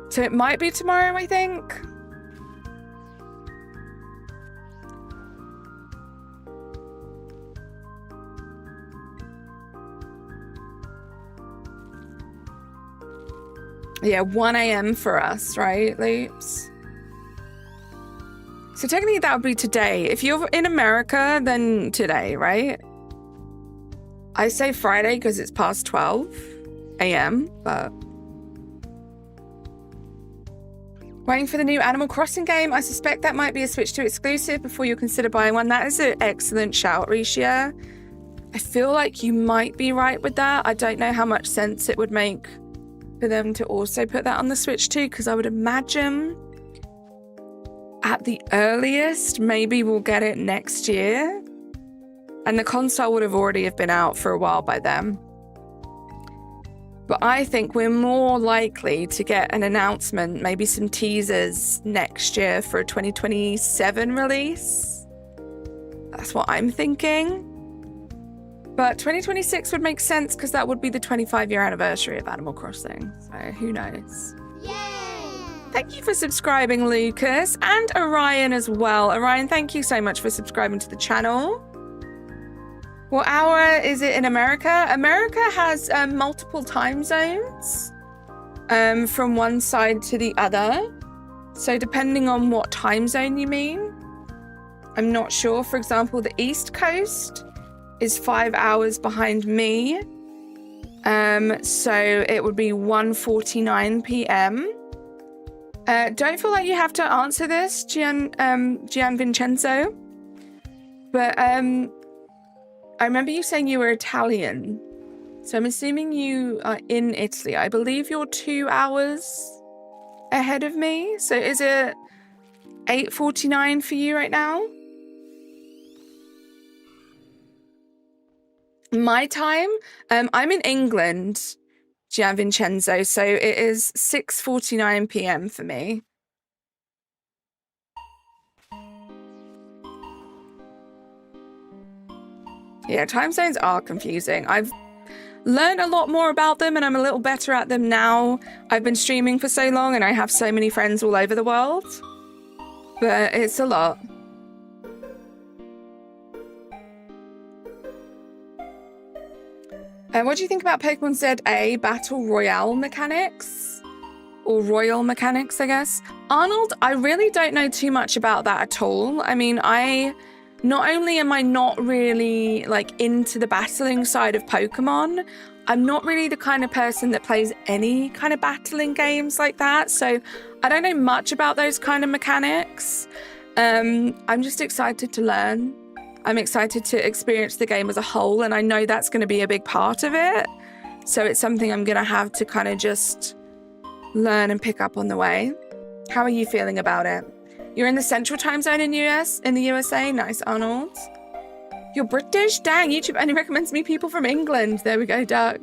So it might be tomorrow, I think. Yeah, 1 a.m. for us, right, Loops? So technically that would be today. If you're in America, then today, right? I say Friday because it's past 12 a.m., but... Waiting for the new Animal Crossing game. I suspect that might be a Switch 2 exclusive before you consider buying one. That is an excellent shout, Risha. I feel like you might be right with that. I don't know how much sense it would make for them to also put that on the Switch 2, because I would imagine at the earliest, maybe we'll get it next year. And the console would have already have been out for a while by then. But I think we're more likely to get an announcement, maybe some teasers next year for a 2027 release. That's what I'm thinking. But 2026 would make sense because that would be the 25-year anniversary of Animal Crossing. So who knows? Yay! Thank you for subscribing, Lucas, and Orion as well. Orion, thank you so much for subscribing to the channel. What hour is it in America? America has multiple time zones from one side to the other. So depending on what time zone you mean, I'm not sure. For example, the East Coast is 5 hours behind me. So it would be 1:49 p.m. Don't feel like you have to answer this, Gian Vincenzo. But I remember you saying you were Italian. So I'm assuming you are in Italy. I believe you're 2 hours ahead of me. So is it 8:49 for you right now? My time? I'm in England, Gian Vincenzo, so it is 6:49 p.m. for me. Yeah, time zones are confusing. I've learned a lot more about them and I'm a little better at them now. I've been streaming for so long and I have so many friends all over the world. But it's a lot. What do you think about Pokemon ZA Battle Royale mechanics? Or Royal mechanics, I guess. Arnold, I really don't know too much about that at all. I mean, not only am I not really like into the battling side of Pokemon, I'm not really the kind of person that plays any kind of battling games like that. So I don't know much about those kind of mechanics. I'm just excited to learn. I'm excited to experience the game as a whole, and I know that's going to be a big part of it. So it's something I'm going to have to kind of just learn and pick up on the way. How are you feeling about it? You're in the central time zone in the USA? Nice, Arnold. You're British? Dang, YouTube only recommends me people from England. There we go, Duck.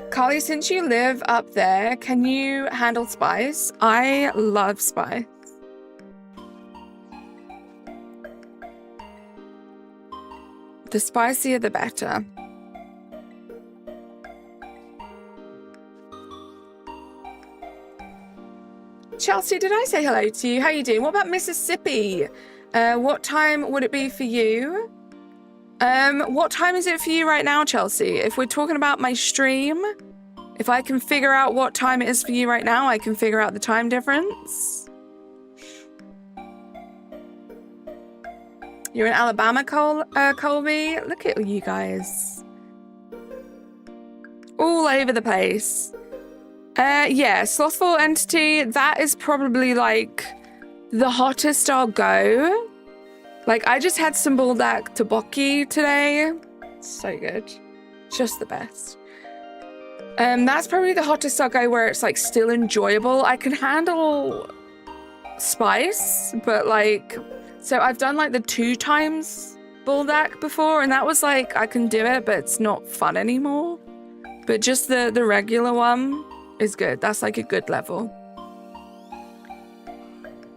Carly, since you live up there, can you handle spice? I love spice. The spicier, the better. Chelsea, did I say hello to you? How you doing? What about Mississippi? What time would it be for you? What time is it for you right now, Chelsea? If we're talking about my stream, if I can figure out what time it is for you right now, I can figure out the time difference. You're in Alabama, Colby? Look at you guys. All over the place. Yeah, Slothful Entity, that is probably like the hottest I'll go. Like, I just had some Buldak Tobocchi today. So good. Just the best. That's probably the hottest I'll go where it's like still enjoyable. I can handle spice, but like, so I've done like the 2 times Buldak before, and that was like, I can do it, but it's not fun anymore. But just the regular one is good. That's like a good level.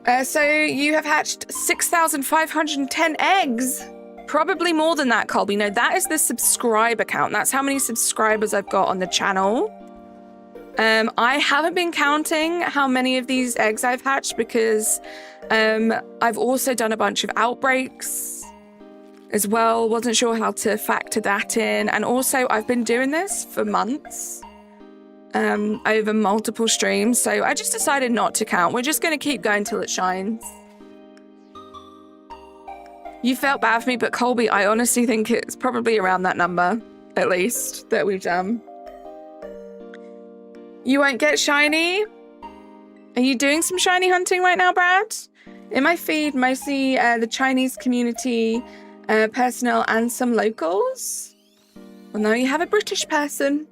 So you have hatched 6,510 eggs. Probably more than that, Colby. No, that is the subscriber count. That's how many subscribers I've got on the channel. I haven't been counting how many of these eggs I've hatched because I've also done a bunch of outbreaks as well. Wasn't sure how to factor that in. And also I've been doing this for months over multiple streams. So I just decided not to count. We're just going to keep going till it shines. You felt bad for me, but Colby, I honestly think it's probably around that number, at least, that we've done. You won't get shiny? Are you doing some shiny hunting right now, Brad? In my feed, mostly the Chinese community personnel and some locals. Well, now you have a British person.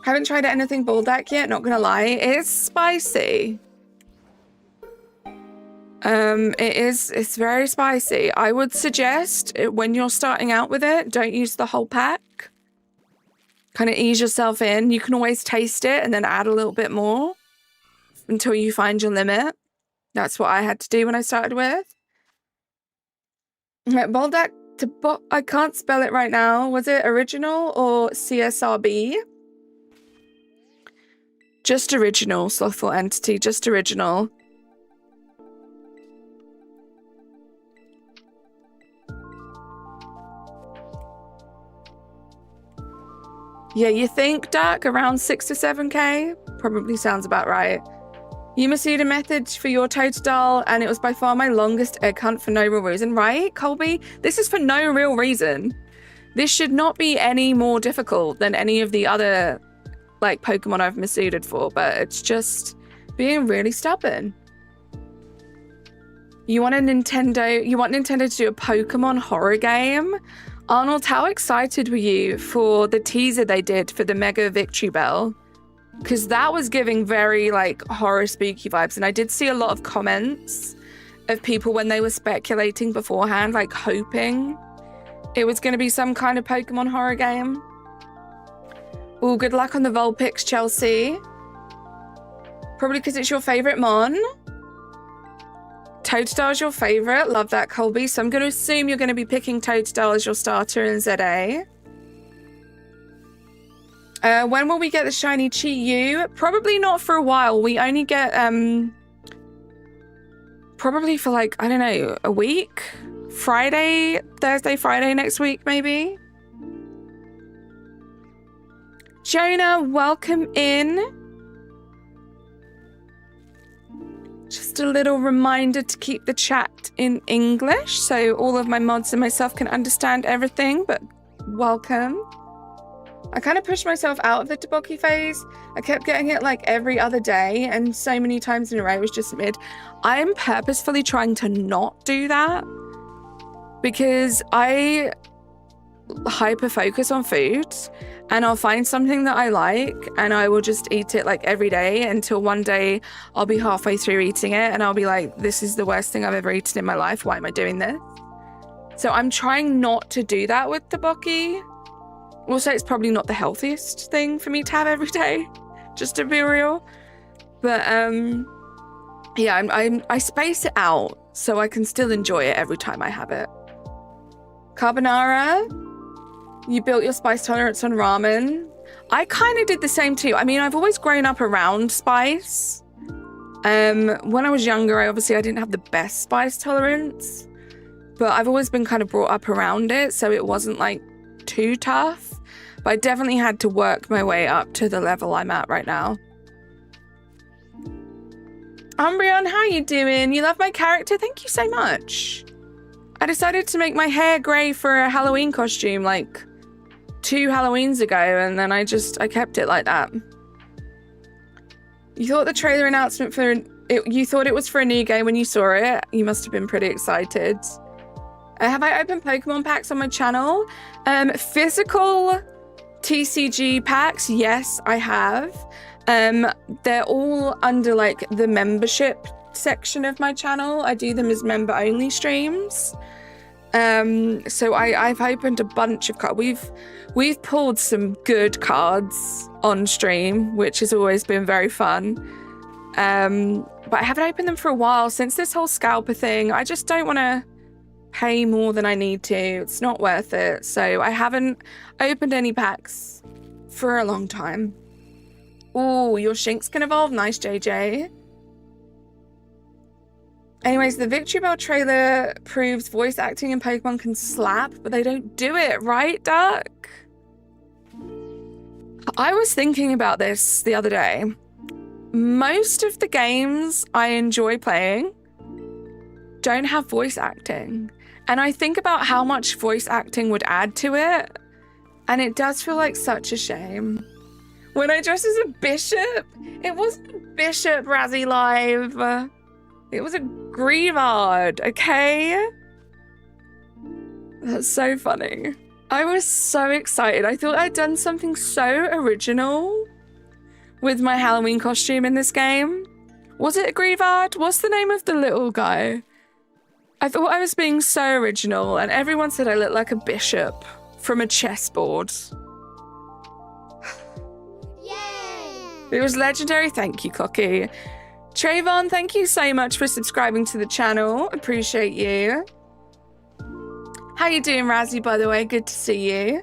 Haven't tried anything Baldak yet, not gonna lie. It's spicy. It's very spicy. I would suggest when you're starting out with it, don't use the whole pack. Kind of ease yourself in. You can always taste it and then add a little bit more until you find your limit. That's what I had to do when I started with. Baldak, I can't spell it right now. Was it original or CSRB? Just original, Slothful Entity, just original. Yeah, you think, Duck, around 6 to 7k? Probably sounds about right. You must need a method for your Totodile, and it was by far my longest egg hunt for no real reason, right, Colby? This is for no real reason. This should not be any more difficult than any of the other, like, Pokemon I've missuited for, but it's just being really stubborn. You want Nintendo to do a Pokemon horror game? Arnold, how excited were you for the teaser they did for the Mega Victory Bell? Because that was giving very, like, horror spooky vibes. And I did see a lot of comments of people when they were speculating beforehand, like, hoping it was going to be some kind of Pokemon horror game. Oh, good luck on the Vulpix, Chelsea. Probably because it's your favorite Mon. Totodile's your favorite. Love that, Colby. So I'm going to assume you're going to be picking Totodile as your starter in ZA. When will we get the shiny Chi-Yu? Probably not for a while. We only get, probably for like, I don't know, a week? Thursday, Friday next week, maybe? Jonah, welcome in. Just a little reminder to keep the chat in English so all of my mods and myself can understand everything, but welcome. I kind of pushed myself out of the Taboki phase. I kept getting it like every other day and so many times in a row it was just mid. I'm purposefully trying to not do that because I hyper focus on food and I'll find something that I like and I will just eat it like every day until one day I'll be halfway through eating it and I'll be like, this is the worst thing I've ever eaten in my life. Why am I doing this? So I'm trying not to do that with Taboki. Also, it's probably not the healthiest thing for me to have every day, just to be real. But yeah, I space it out so I can still enjoy it every time I have it. Carbonara, you built your spice tolerance on ramen. I kind of did the same too. I mean, I've always grown up around spice. When I was younger, I didn't have the best spice tolerance, but I've always been kind of brought up around it, so it wasn't like too tough. But I definitely had to work my way up to the level I'm at right now. Umbreon, how you doing? You love my character? Thank you so much. I decided to make my hair grey for a Halloween costume like 2 Halloweens ago, and then I kept it like that. You thought the trailer announcement you thought it was for a new game when you saw it? You must have been pretty excited. Have I opened Pokemon packs on my channel? Physical TCG packs, yes, I have. They're all under like the membership section of my channel. I do them as member only streams. So I've opened a bunch of cards. We've pulled some good cards on stream, which has always been very fun. But I haven't opened them for a while since this whole scalper thing. I just don't want to pay more than I need to. It's not worth it. So I haven't opened any packs for a long time. Oh, your Shinx can evolve. Nice, JJ. Anyways, the Victory Bell trailer proves voice acting in Pokemon can slap, but they don't do it, right, Duck? I was thinking about this the other day. Most of the games I enjoy playing don't have voice acting. And I think about how much voice acting would add to it. And it does feel like such a shame. When I dressed as a bishop, it wasn't a bishop, Razzie Live. It was a Grievard, okay? That's so funny. I was so excited. I thought I'd done something so original with my Halloween costume in this game. Was it a Grievard? What's the name of the little guy? I thought I was being so original, and everyone said I looked like a bishop from a chessboard. Yay! It was legendary. Thank you, Cocky. Trayvon, thank you so much for subscribing to the channel. Appreciate you. How you doing, Razzie, by the way? Good to see you.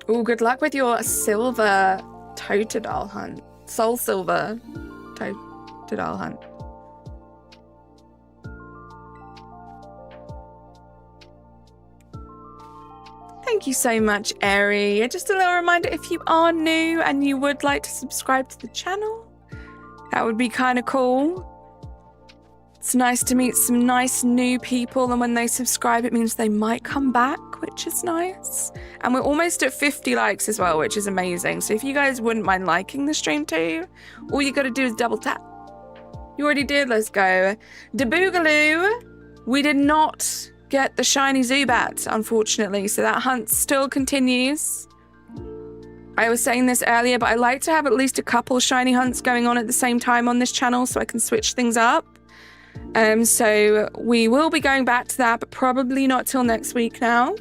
Oh, good luck with your silver Totodile hunt. Soul silver Totodile hunt. Thank you so much, Airy. Just a little reminder, if you are new and you would like to subscribe to the channel, that would be kind of cool. It's nice to meet some nice new people, and when they subscribe, it means they might come back, which is nice. And we're almost at 50 likes as well, which is amazing. So if you guys wouldn't mind liking the stream too, all you got to do is double tap. You already did. Let's go. Deboogaloo. We did not get the shiny Zubat, unfortunately, so that hunt still continues. I was saying this earlier, but I like to have at least a couple shiny hunts going on at the same time on this channel so I can switch things up. So we will be going back to that, but probably not till next week now.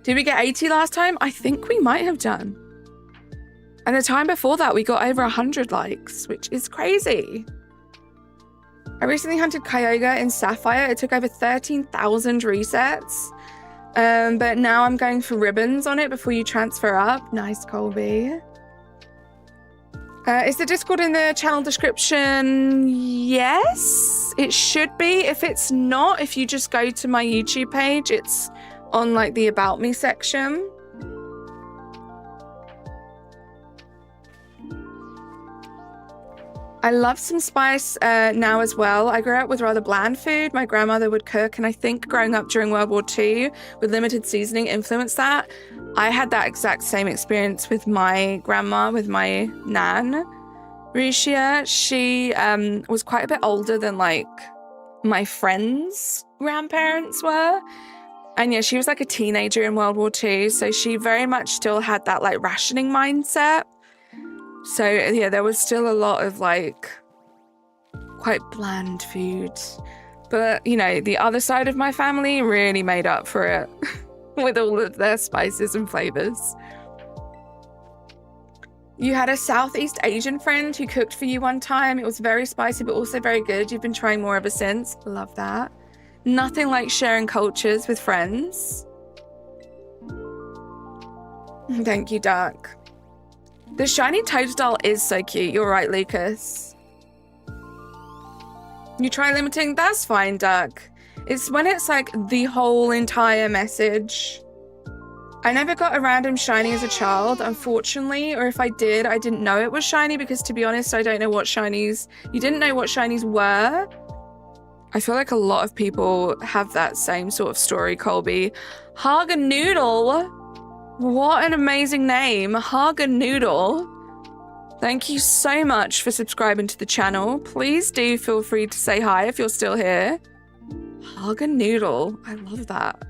Did we get 80 last time? I think we might have done. And the time before that, we got over 100 likes, which is crazy. I recently hunted Kyogre in Sapphire. It took over 13,000 resets. But now I'm going for ribbons on it before you transfer up. Nice, Colby. Is the Discord in the channel description? Yes, it should be. If it's not, if you just go to my YouTube page, it's on like the About Me section. I love some spice now as well. I grew up with rather bland food. My grandmother would cook, and I think growing up during World War II with limited seasoning influenced that. I had that exact same experience with my grandma, with my nan, Risha. She was quite a bit older than like my friends' grandparents were. And yeah, she was like a teenager in World War II. So she very much still had that like rationing mindset. So yeah, there was still a lot of like quite bland food. But you know, the other side of my family really made up for it with all of their spices and flavors. You had a Southeast Asian friend who cooked for you one time. It was very spicy, but also very good. You've been trying more ever since. Love that. Nothing like sharing cultures with friends. Thank you, Duck. The shiny Totodile is so cute. You're right, Lucas. You try limiting? That's fine, Duck. It's when it's like the whole entire message. I never got a random shiny as a child, unfortunately. Or if I did, I didn't know it was shiny because, to be honest, I don't know what shinies... You didn't know what shinies were? I feel like a lot of people have that same sort of story, Colby. Haga-Noodle? What an amazing name. Haga-Noodle. Thank you so much for subscribing to the channel. Please do feel free to say hi if you're still here. Haga-Noodle. I love that.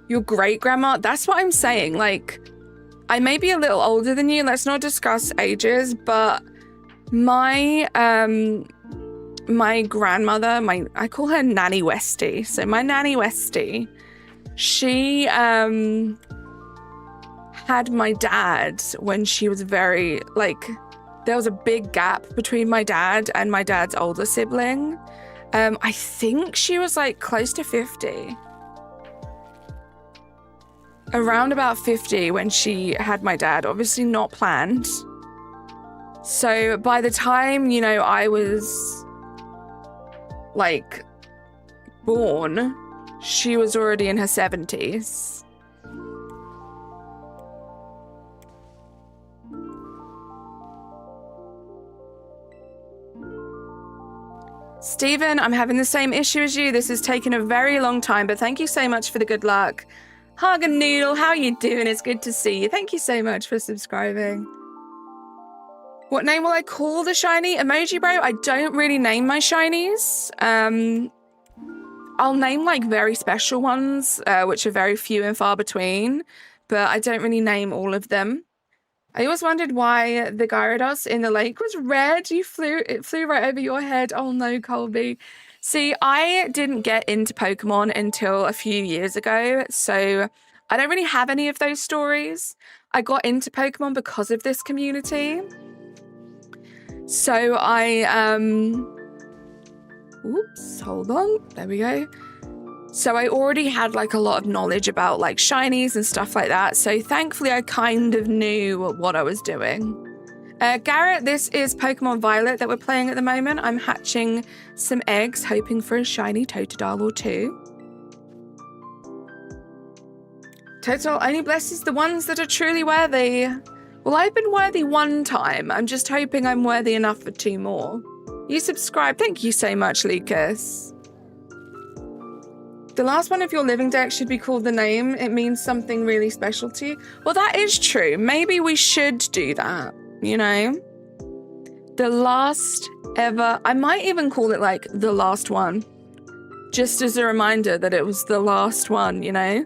Your great-grandma? That's what I'm saying. Like, I may be a little older than you. Let's not discuss ages, but my grandmother, I call her Nanny Westie. So my Nanny Westie She had my dad when she was very, like, there was a big gap between my dad and my dad's older sibling. I think she was like close to 50. Around about 50 when she had my dad, obviously not planned. So by the time, you know, I was like born, she was already in her 70s. Stephen, I'm having the same issue as you. This has taken a very long time, but thank you so much for the good luck. Hagen Noodle, how are you doing? It's good to see you. Thank you so much for subscribing. What name will I call the shiny? Emoji Bro, I don't really name my shinies. I'll name like very special ones, which are very few and far between, but I don't really name all of them. I always wondered why the Gyarados in the lake was red. It flew right over your head. Oh no, Colby. See, I didn't get into Pokemon until a few years ago, so I don't really have any of those stories. I got into Pokemon because of this community. So oops, hold on. There we go. So I already had like a lot of knowledge about like shinies and stuff like that. So thankfully I kind of knew what I was doing. Garrett, this is Pokemon Violet that we're playing at the moment. I'm hatching some eggs, hoping for a shiny Totodile or two. Totodile only blesses the ones that are truly worthy. Well, I've been worthy one time. I'm just hoping I'm worthy enough for 2 more. You subscribe. Thank you so much, Lucas. The last one of your living deck should be called the name. It means something really special to you. Well, that is true. Maybe we should do that, you know? The last ever... I might even call it, like, the last one. Just as a reminder that it was the last one, you know?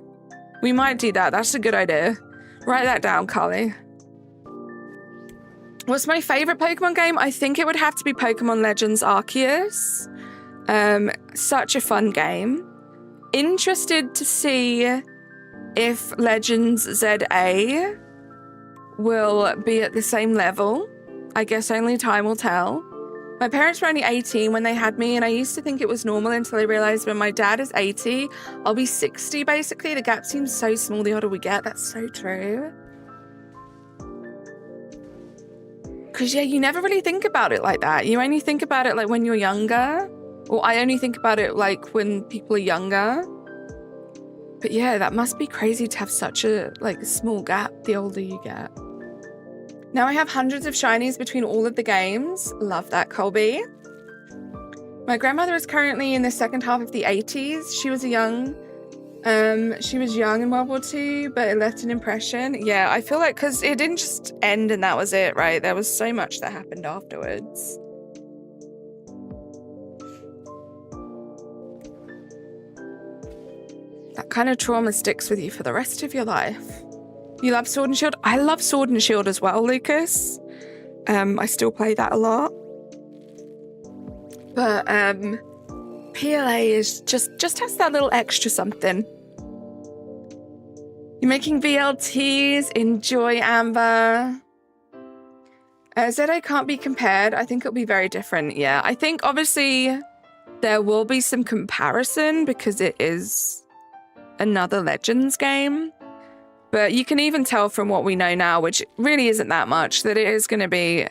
We might do that. That's a good idea. Write that down, Carly. What's my favorite Pokemon game? I think it would have to be Pokemon Legends Arceus. Such a fun game. Interested to see if Legends ZA will be at the same level. I guess only time will tell. My parents were only 18 when they had me, and I used to think it was normal until I realized when my dad is 80, I'll be 60 basically. The gap seems so small the older we get. That's so true. Because, yeah, you never really think about it like that. You only think about it like when you're younger. Or I only think about it like when people are younger. But yeah, that must be crazy to have such a like small gap the older you get. Now I have hundreds of shinies between all of the games. Love that, Colby. My grandmother is currently in the second half of the 80s. She was young in World War II, but it left an impression. Yeah, I feel like because it didn't just end and that was it, right? There was so much that happened afterwards. That kind of trauma sticks with you for the rest of your life. You love Sword and Shield? I love Sword and Shield as well, Lucas. I still play that a lot. But PLA is just has that little extra something. You're making VLTs. Enjoy, Amber. ZA can't be compared. I think it'll be very different. Yeah, I think obviously there will be some comparison because it is another Legends game. But you can even tell from what we know now, which really isn't that much, that it is going to be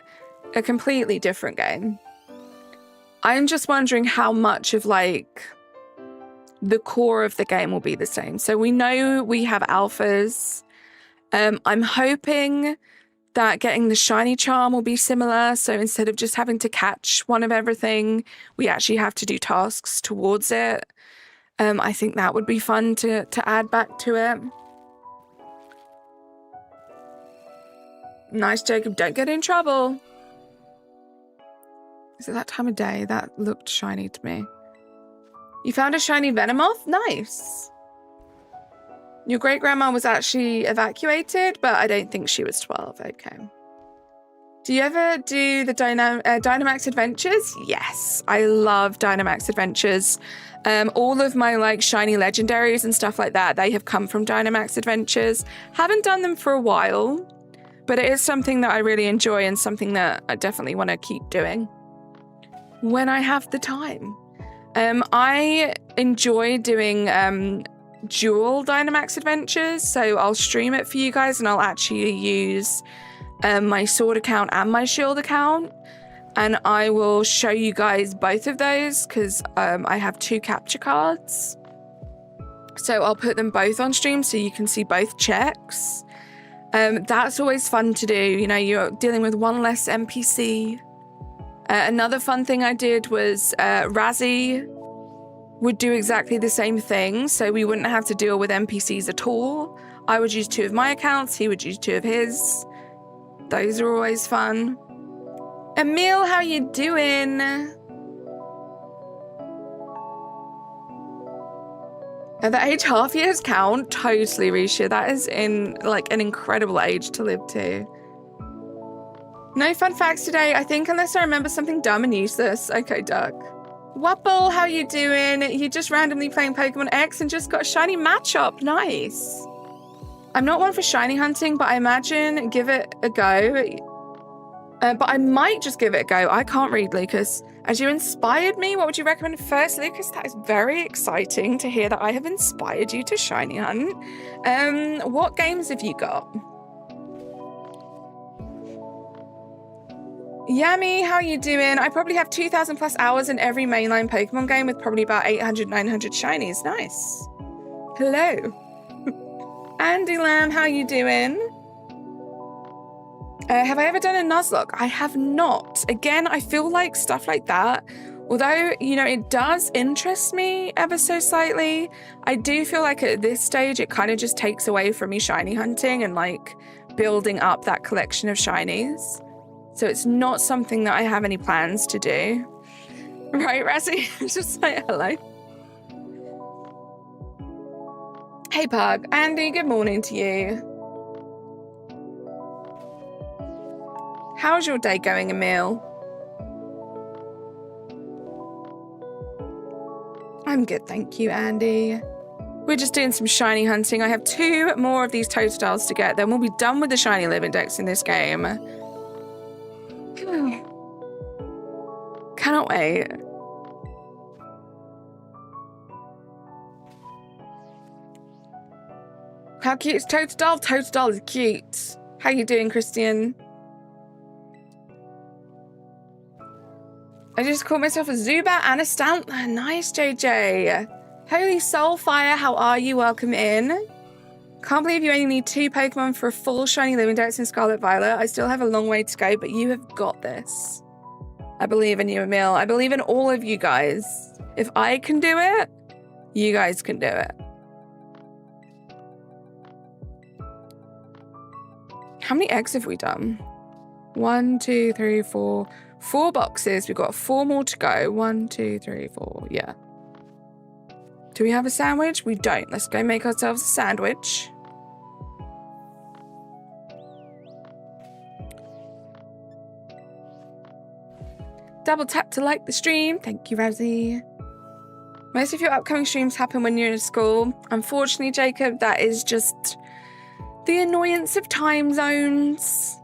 a completely different game. I'm just wondering how much of like the core of the game will be the same. So we know we have alphas. I'm hoping that getting the shiny charm will be similar. So instead of just having to catch one of everything, we actually have to do tasks towards it. I think that would be fun to add back to it. Nice, Jacob. Don't get in trouble. Is it that time of day? That looked shiny to me. You found a shiny Venomoth? Nice. Your great-grandma was actually evacuated, but I don't think she was 12. Okay. Do you ever do the Dynamax Adventures? Yes, I love Dynamax Adventures. All of my like shiny legendaries and stuff like that, they have come from Dynamax Adventures. Haven't done them for a while, but it is something that I really enjoy and something that I definitely want to keep doing when I have the time. I enjoy doing dual Dynamax Adventures, so I'll stream it for you guys and I'll actually use my sword account and my shield account, and I will show you guys both of those because I have 2 capture cards, so I'll put them both on stream so you can see both checks. That's always fun to do. You know, you're dealing with one less NPC. Another fun thing I did was Razzie would do exactly the same thing, so we wouldn't have to deal with NPCs at all. I would use 2 of my accounts, he would use 2 of his. Those are always fun. Emil, how you doing? At that age, half years count? Totally, Risha. That is in like an incredible age to live to. No fun facts today, I think, unless I remember something dumb and useless. Okay, Duck. Wapple, how you doing? You just randomly playing Pokemon X and just got a shiny Machop. Nice. I'm not one for shiny hunting, but I imagine give it a go. But I might just give it a go. I can't read, Lucas. As you inspired me, what would you recommend first, Lucas? That is very exciting to hear that I have inspired you to shiny hunt. What games have you got? Yami, how you doing? I probably have 2,000 plus hours in every mainline Pokemon game with probably about 800, 900 shinies. Nice. Hello. Andy Lamb, how you doing? Have I ever done a Nuzlocke? I have not. Again, I feel like stuff like that, although, you know, it does interest me ever so slightly, I do feel like at this stage, it kind of just takes away from me shiny hunting and like building up that collection of shinies. So it's not something that I have any plans to do. Right, Razzie? Just say hello. Hey, Pug. Andy, good morning to you. How's your day going, Emil? I'm good, thank you, Andy. We're just doing some shiny hunting. I have 2 more of these Totodiles to get, then we'll be done with the shiny living dex in this game. Cannot wait. How cute is Totodile? Totodile is cute. How you doing, Christian? I just called myself a Zubat and a Stantler. Nice, JJ. Holy Soulfire, how are you? Welcome in. Can't believe you only need 2 Pokemon for a full shiny living dex in Scarlet Violet. I still have a long way to go, but you have got this. I believe in you, Emil. I believe in all of you guys. If I can do it, you guys can do it. How many eggs have we done? 1, 2, 3, 4. 4 boxes. We've got 4 more to go. 1, 2, 3, 4. Yeah. Do we have a sandwich? We don't. Let's go make ourselves a sandwich. Double tap to like the stream. Thank you, Razzie. Most of your upcoming streams happen when you're in school. Unfortunately, Jacob, that is just the annoyance of time zones.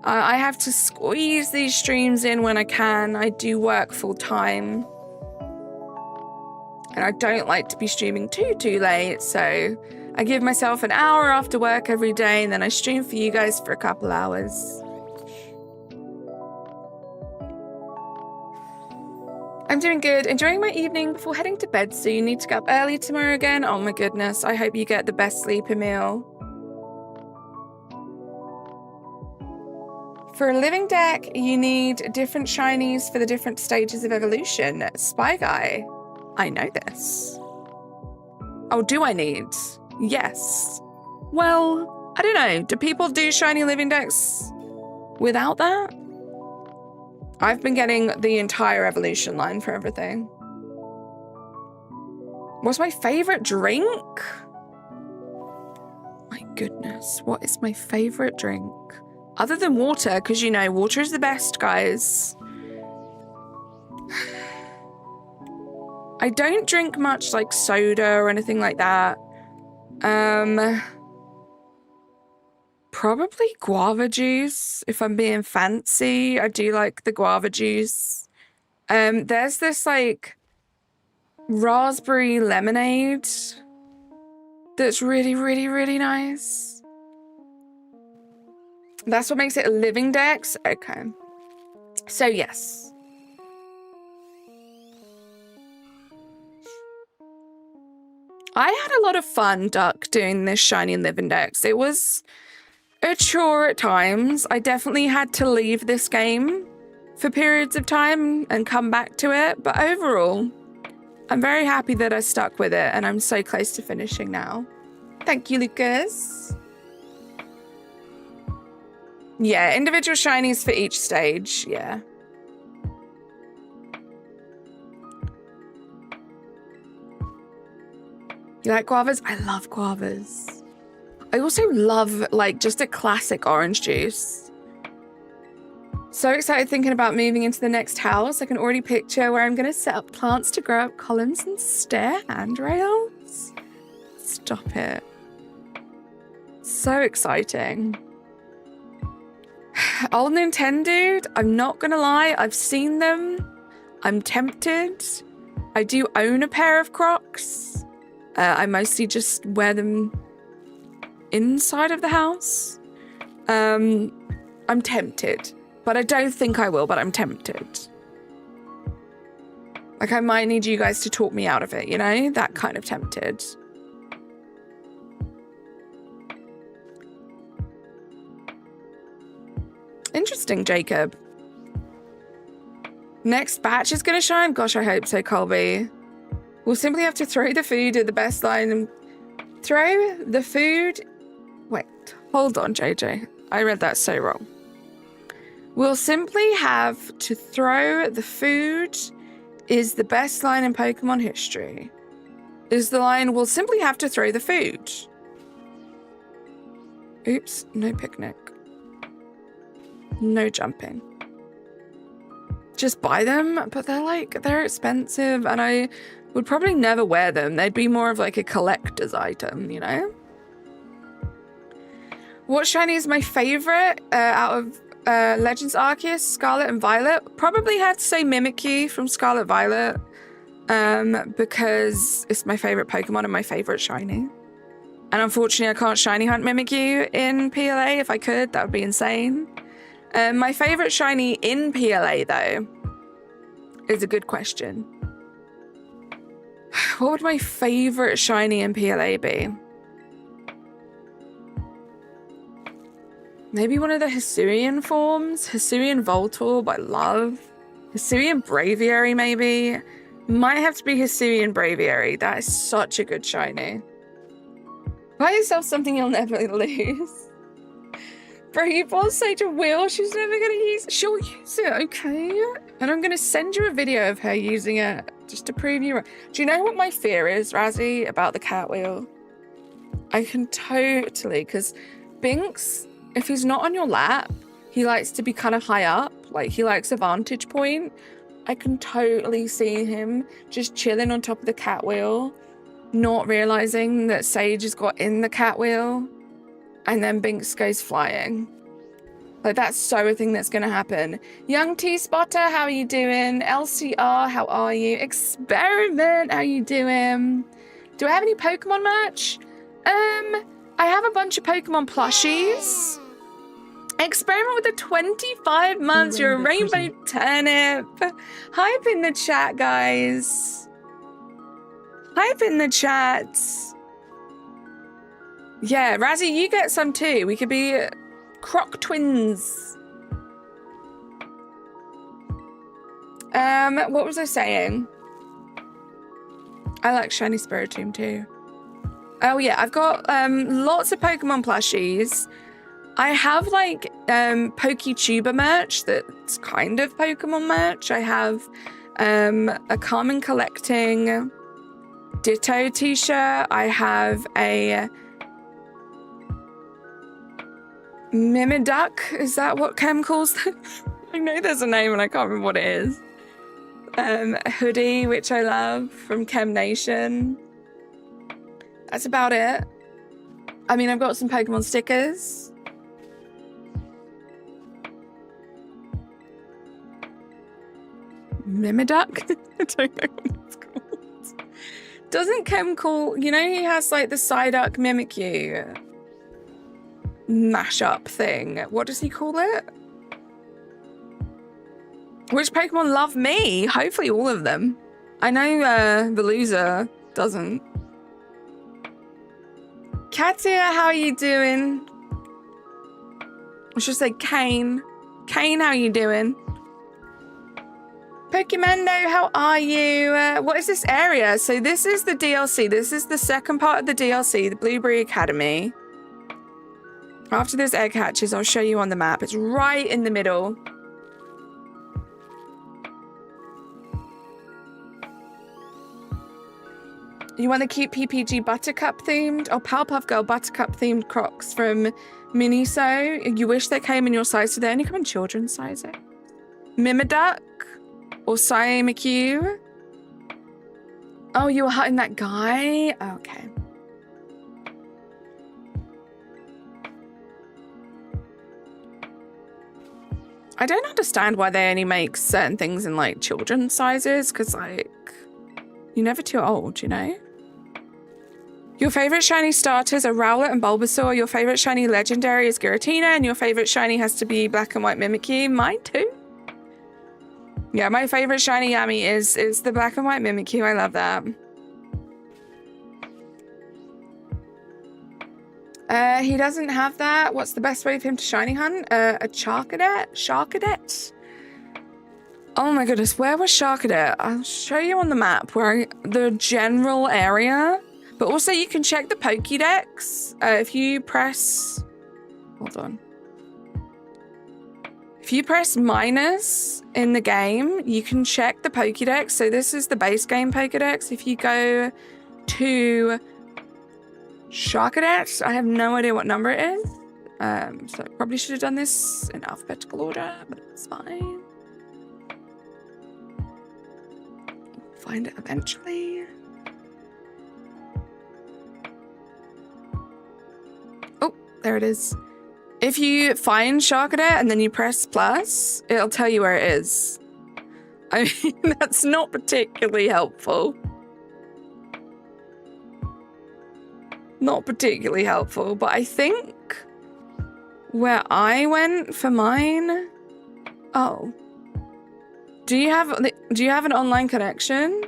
I have to squeeze these streams in when I can. I do work full time. And I don't like to be streaming too late, so I give myself an hour after work every day, and then I stream for you guys for a couple hours. I'm doing good. Enjoying my evening before heading to bed soon. Need to get up early tomorrow again. Oh my goodness. I hope you get the best sleep, Emil. For a living deck, you need different shinies for the different stages of evolution. Spy Guy. I know this. Oh, do I need? Yes. Well, I don't know. Do people do shiny living decks without that? I've been getting the entire evolution line for everything. What's my favorite drink? My goodness, what is my favorite drink? Other than water, because you know, water is the best, guys. I don't drink much like soda or anything like that. Probably guava juice, if I'm being fancy. I do like the guava juice. There's this like raspberry lemonade that's really, really, really nice. That's what makes it a living dex? Okay. So yes. I had a lot of fun, Duck, doing this Shiny Living Dex. It was a chore at times. I definitely had to leave this game for periods of time and come back to it. But overall, I'm very happy that I stuck with it, and I'm so close to finishing now. Thank you, Lucas. Yeah, individual shinies for each stage, yeah. You like guavas? I love guavas. I also love, like, just a classic orange juice. So excited thinking about moving into the next house. I can already picture where I'm going to set up plants to grow up columns and stair handrails. Stop it. So exciting. Old Nintendo, I'm not going to lie. I've seen them. I'm tempted. I do own a pair of Crocs. I mostly just wear them inside of the house. I'm tempted, but I don't think I will, but I'm tempted. Like, I might need you guys to talk me out of it, you know? That kind of tempted. Interesting, Jacob. Next batch is gonna shine? Gosh, I hope so, Colby. We'll simply have to throw the food at the best line and throw the food. Wait, hold on, JJ. I read that so wrong. We'll simply have to throw the food is the best line in Pokemon history. Is the line, we'll simply have to throw the food. Oops, no picnic. No jumping. Just buy them, but they're expensive, and I would probably never wear them. They'd be more of like a collector's item, you know? What shiny is my favorite out of Legends Arceus, Scarlet and Violet? Probably had to say Mimikyu from Scarlet Violet, because it's my favorite Pokemon and my favorite shiny. And unfortunately, I can't shiny hunt Mimikyu in PLA. If I could, that would be insane. My favorite shiny in PLA, though, is a good question. What would my favorite shiny in PLA be? Maybe one of the Hisuian forms? Hisuian Voltorb, I love. Hisuian Braviary, maybe? Might have to be Hisuian Braviary. That is such a good shiny. Buy yourself something you'll never lose. Bro, you bought Sage a wheel she's never gonna use. She'll use it, okay? And I'm gonna send you a video of her using it just to prove you right. Do you know what my fear is, Razzie, about the cat wheel? I can totally, because Binks, if he's not on your lap, he likes to be kind of high up. Like, he likes a vantage point. I can totally see him just chilling on top of the cat wheel, not realizing that Sage has got in the cat wheel, and then Binks goes flying. Like, that's so a thing that's gonna happen. Young T-Spotter, how are you doing? LCR, how are you? Experiment, how you doing? Do I have any Pokemon merch? I have a bunch of Pokemon plushies. Experiment with the 25 months. You're a rainbow turnip. Hype in the chat, guys. Hype in the chat. Yeah, Razzie, you get some too. We could be Croc twins. What was I saying? I like Shiny Spiritomb too. Oh yeah, I've got lots of Pokemon plushies. I have like Poketuber merch that's kind of Pokemon merch. I have a Carmen Collecting Ditto t-shirt. I have a Mimiduck, is that what Chem calls them? I know there's a name and I can't remember what it is. Hoodie, which I love, from Chem Nation. That's about it. I mean, I've got some Pokemon stickers. Mimiduck? I don't know what it's called. Doesn't Chem call... You know he has like the Psyduck Mimikyu mashup thing. What does he call it? Which Pokemon love me? Hopefully all of them. I know the loser doesn't. Katia, how are you doing? I should say Kane. Kane, how are you doing? Pokemando, how are you? What is this area? So this is the DLC. This is the second part of the DLC, the Blueberry Academy. After this egg hatches, I'll show you on the map. It's right in the middle. You want to keep PPG Buttercup themed or Powerpuff Girl Buttercup themed Crocs from Miniso? You wish they came in your size, so they only come in children's sizes. Mimiduck or Mimikyu? Oh, you were hunting that guy? Okay. I don't understand why they only make certain things in like children's sizes, because like you're never too old, you know? Your favorite shiny starters are Rowlet and Bulbasaur. Your favorite shiny legendary is Giratina, and your favorite shiny has to be Black and White Mimikyu. Mine too. Yeah, my favorite shiny Yami is the Black and White Mimikyu. I love that. He doesn't have that. What's the best way for him to shiny hunt? A Charcadet? Charcadet? Oh my goodness, where was Charcadet? I'll show you on the map where the general area. But also you can check the Pokédex. If you press... Hold on. If you press minus in the game, you can check the Pokédex. So this is the base game Pokédex. If you go to Charcadet, I have no idea what number it is. So I probably should have done this in alphabetical order, but it's fine. Find it eventually. Oh, there it is. If you find Charcadet and then you press plus, it'll tell you where it is. I mean, that's not particularly helpful. Not particularly helpful, but I think where I went for mine... Oh. Do you have an online connection?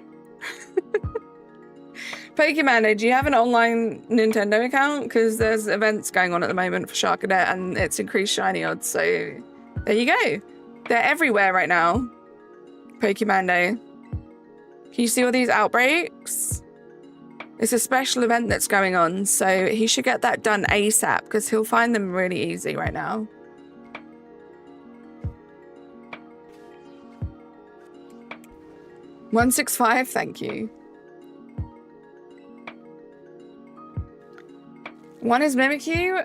Pokemon, do you have an online Nintendo account? Because there's events going on at the moment for Charcadet and it's increased shiny odds, so there you go. They're everywhere right now. Pokemon Day. Can you see all these outbreaks? It's a special event that's going on, so he should get that done ASAP because he'll find them really easy right now. $165, thank you. One is Mimikyu.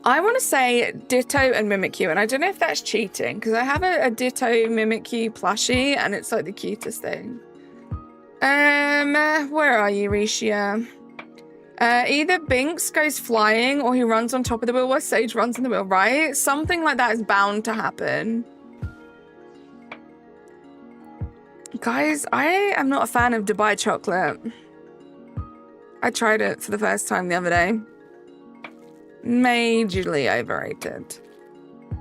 I want to say Ditto and Mimikyu, and I don't know if that's cheating because I have a Ditto Mimikyu plushie, and it's like the cutest thing. Where are you, Risha? Either Binks goes flying or he runs on top of the wheel while Sage runs on the wheel, right? Something like that is bound to happen. Guys, I am not a fan of Dubai chocolate. I tried it for the first time the other day. Majorly overrated.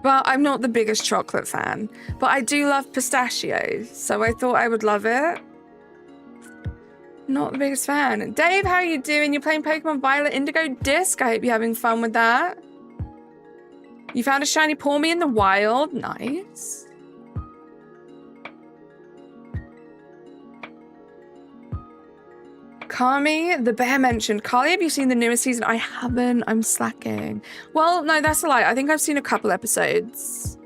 But I'm not the biggest chocolate fan. But I do love pistachios, so I thought I would love it. Not the biggest fan. Dave, how are you doing? You're playing Pokemon Violet Indigo Disc. I hope you're having fun with that. You found a shiny Pawmi in the wild. Nice. Kami, the bear mentioned. Carly, have you seen the newest season? I haven't. I'm slacking. Well, no, that's a lie. I think I've seen a couple episodes.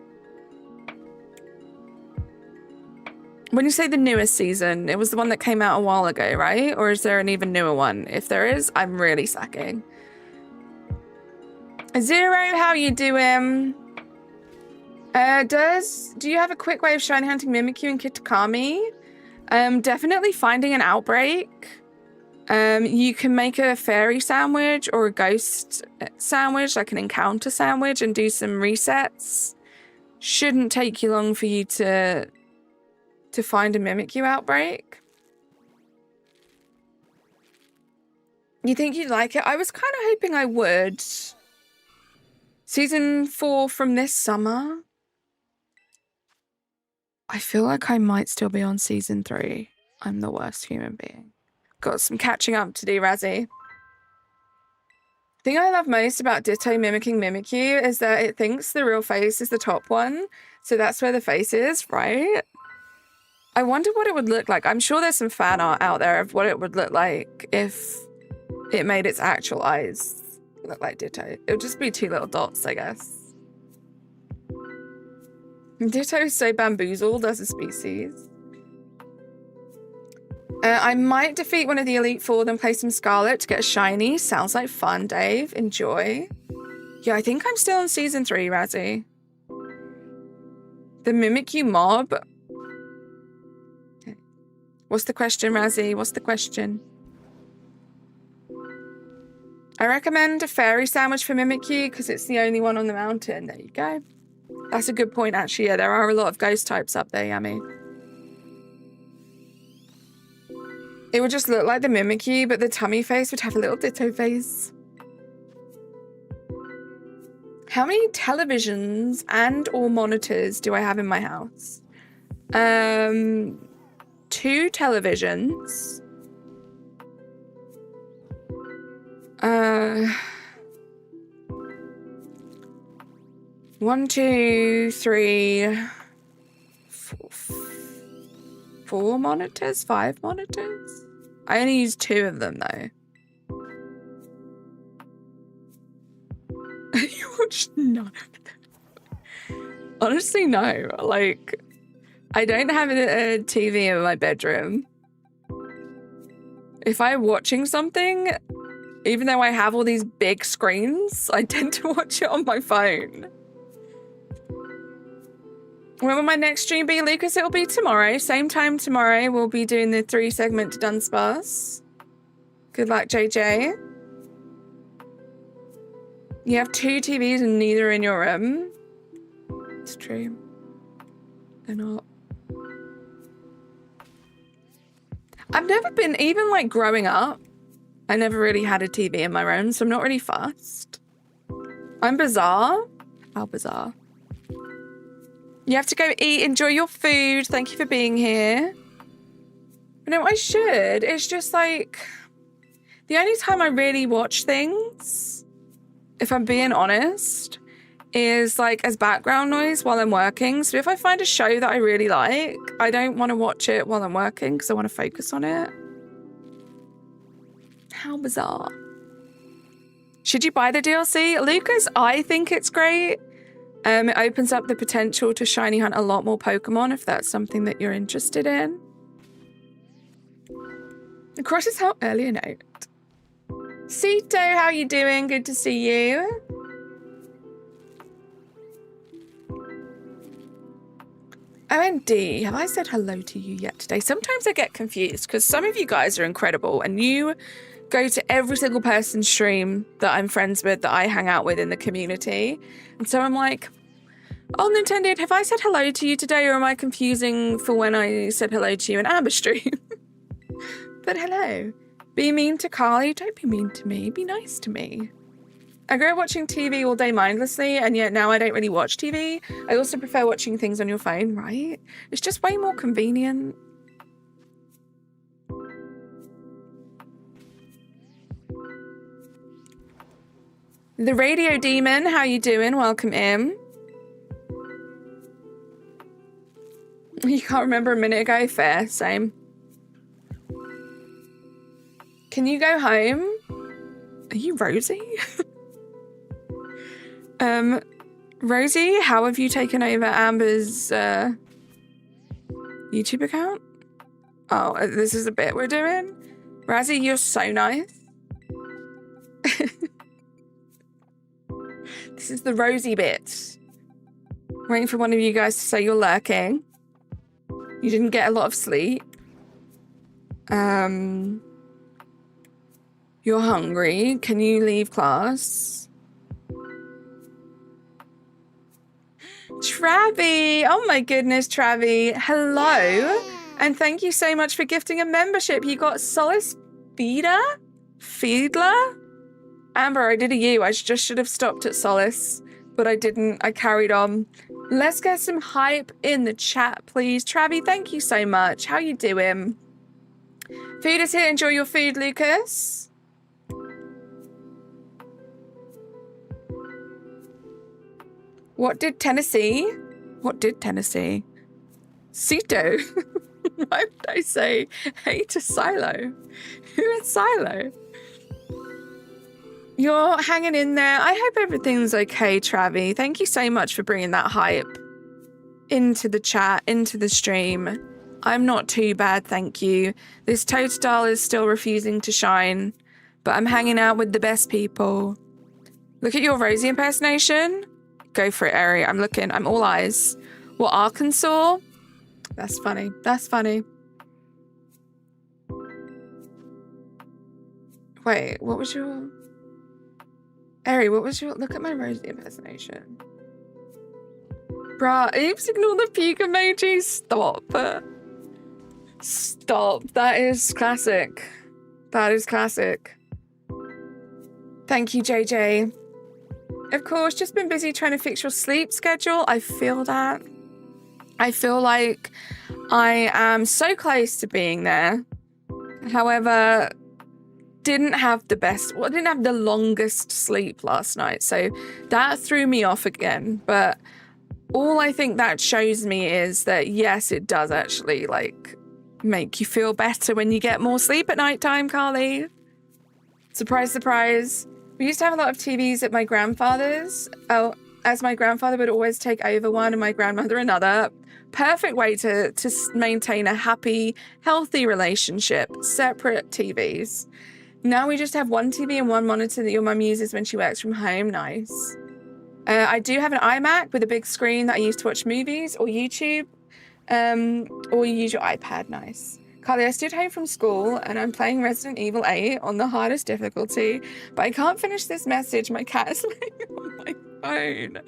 When you say the newest season, it was the one that came out a while ago, right? Or is there an even newer one? If there is, I'm really slacking. Zero, how you doing? Do you have a quick way of shiny hunting Mimikyu and Kitakami? Definitely finding an outbreak. You can make a fairy sandwich or a ghost sandwich, like an encounter sandwich, and do some resets. Shouldn't take you long for you to find a Mimikyu outbreak. You think you'd like it? I was kind of hoping I would. Season 4 from this summer. I feel like I might still be on season 3. I'm the worst human being. Got some catching up to do, Razzie. The thing I love most about Ditto mimicking Mimikyu is that it thinks the real face is the top one. So that's where the face is, right? I wonder what it would look like. I'm sure there's some fan art out there of what it would look like if it made its actual eyes look like Ditto. It would just be 2 little dots, I guess. Ditto is so bamboozled as a species. I might defeat one of the Elite Four, then play some Scarlet to get a shiny. Sounds like fun, Dave. Enjoy. Yeah, I think I'm still on season 3, Razzie. The Mimikyu mob. What's the question, Razzie? What's the question? I recommend a fairy sandwich for Mimikyu because it's the only one on the mountain. There you go. That's a good point, actually. Yeah, there are a lot of ghost types up there, Yummy. It would just look like the Mimikyu, but the tummy face would have a little Ditto face. How many televisions and or monitors do I have in my house? 2 televisions. 1, 2, 3, 4 monitors, 5 monitors. I only use 2 of them though. You watch none of them. Honestly, no. Like, I don't have a TV in my bedroom. If I'm watching something, even though I have all these big screens, I tend to watch it on my phone. When will my next stream be, Lucas? It'll be tomorrow. Same time tomorrow. We'll be doing the 3-segment to Dunsparce. Good luck, JJ. You have 2 TVs and neither in your room. It's true. They're not. I've never been, even like growing up, I never really had a TV in my room, so I'm not really fussed. I'm bizarre. How bizarre. You have to go eat, enjoy your food. Thank you for being here. No, I should. It's just like, the only time I really watch things, if I'm being honest, is like as background noise while I'm working. So if I find a show that I really like, I don't want to watch it while I'm working because I want to focus on it. How bizarre. Should you buy the DLC? Lucas, I think it's great. It opens up the potential to shiny hunt a lot more Pokemon if that's something that you're interested in. It crosses out earlier note. Sito, how you doing? Good to see you. OND, have I said hello to you yet today? Sometimes I get confused because some of you guys are incredible and you go to every single person's stream that I'm friends with, that I hang out with in the community. And so I'm like, oh, Nintendo, have I said hello to you today, or am I confusing for when I said hello to you in Amber stream? But hello. Be mean to Carly, don't be mean to me, be nice to me. I grew up watching TV all day mindlessly, and yet now I don't really watch TV. I also prefer watching things on your phone, right? It's just way more convenient. The Radio Demon, how you doing? Welcome in. You can't remember a minute ago? Fair, same. Can you go home? Are you Rosie? Rosie, how have you taken over Amber's YouTube account? Oh, this is a bit we're doing? Razzie, you're so nice. This is the rosy bit. Waiting for one of you guys to say you're lurking. You didn't get a lot of sleep. You're hungry. Can you leave class? Travy! Oh my goodness, Travy. Hello. And thank you so much for gifting a membership. You got Solace Fiedler? Amber, I did a U. I just should have stopped at Solace, but I didn't. I carried on. Let's get some hype in the chat, please. Travy, thank you so much. How you doing? Food is here. Enjoy your food, Lucas. What did Tennessee? Cito. Why would I say hey to Silo? Who is Silo? You're hanging in there. I hope everything's okay, Travy. Thank you so much for bringing that hype into the chat, into the stream. I'm not too bad, thank you. This Totodile is still refusing to shine, but I'm hanging out with the best people. Look at your Rosie impersonation. Go for it, Ari. I'm looking. I'm all eyes. What, Arkansas? That's funny. That's funny. Wait, what was your... Ari, what was your... Look at my Rosie impersonation. Bruh, oops, ignore the puke emoji. Stop. Stop. That is classic. That is classic. Thank you, JJ. Of course, just been busy trying to fix your sleep schedule. I feel that. I feel like I am so close to being there. However, didn't have the best, well, didn't have the longest sleep last night. So that threw me off again. But all I think that shows me is that, yes, it does actually like make you feel better when you get more sleep at nighttime, Carly. Surprise, surprise. We used to have a lot of TVs at my grandfather's. Oh, as my grandfather would always take over one and my grandmother another. Perfect way to maintain a happy, healthy relationship. Separate TVs. Now we just have one TV and one monitor that your mum uses when she works from home. Nice. I do have an iMac with a big screen that I use to watch movies or YouTube. Or you use your iPad. Nice. Carly, I stayed home from school and I'm playing Resident Evil 8 on the hardest difficulty, but I can't finish this message. My cat is laying on my phone.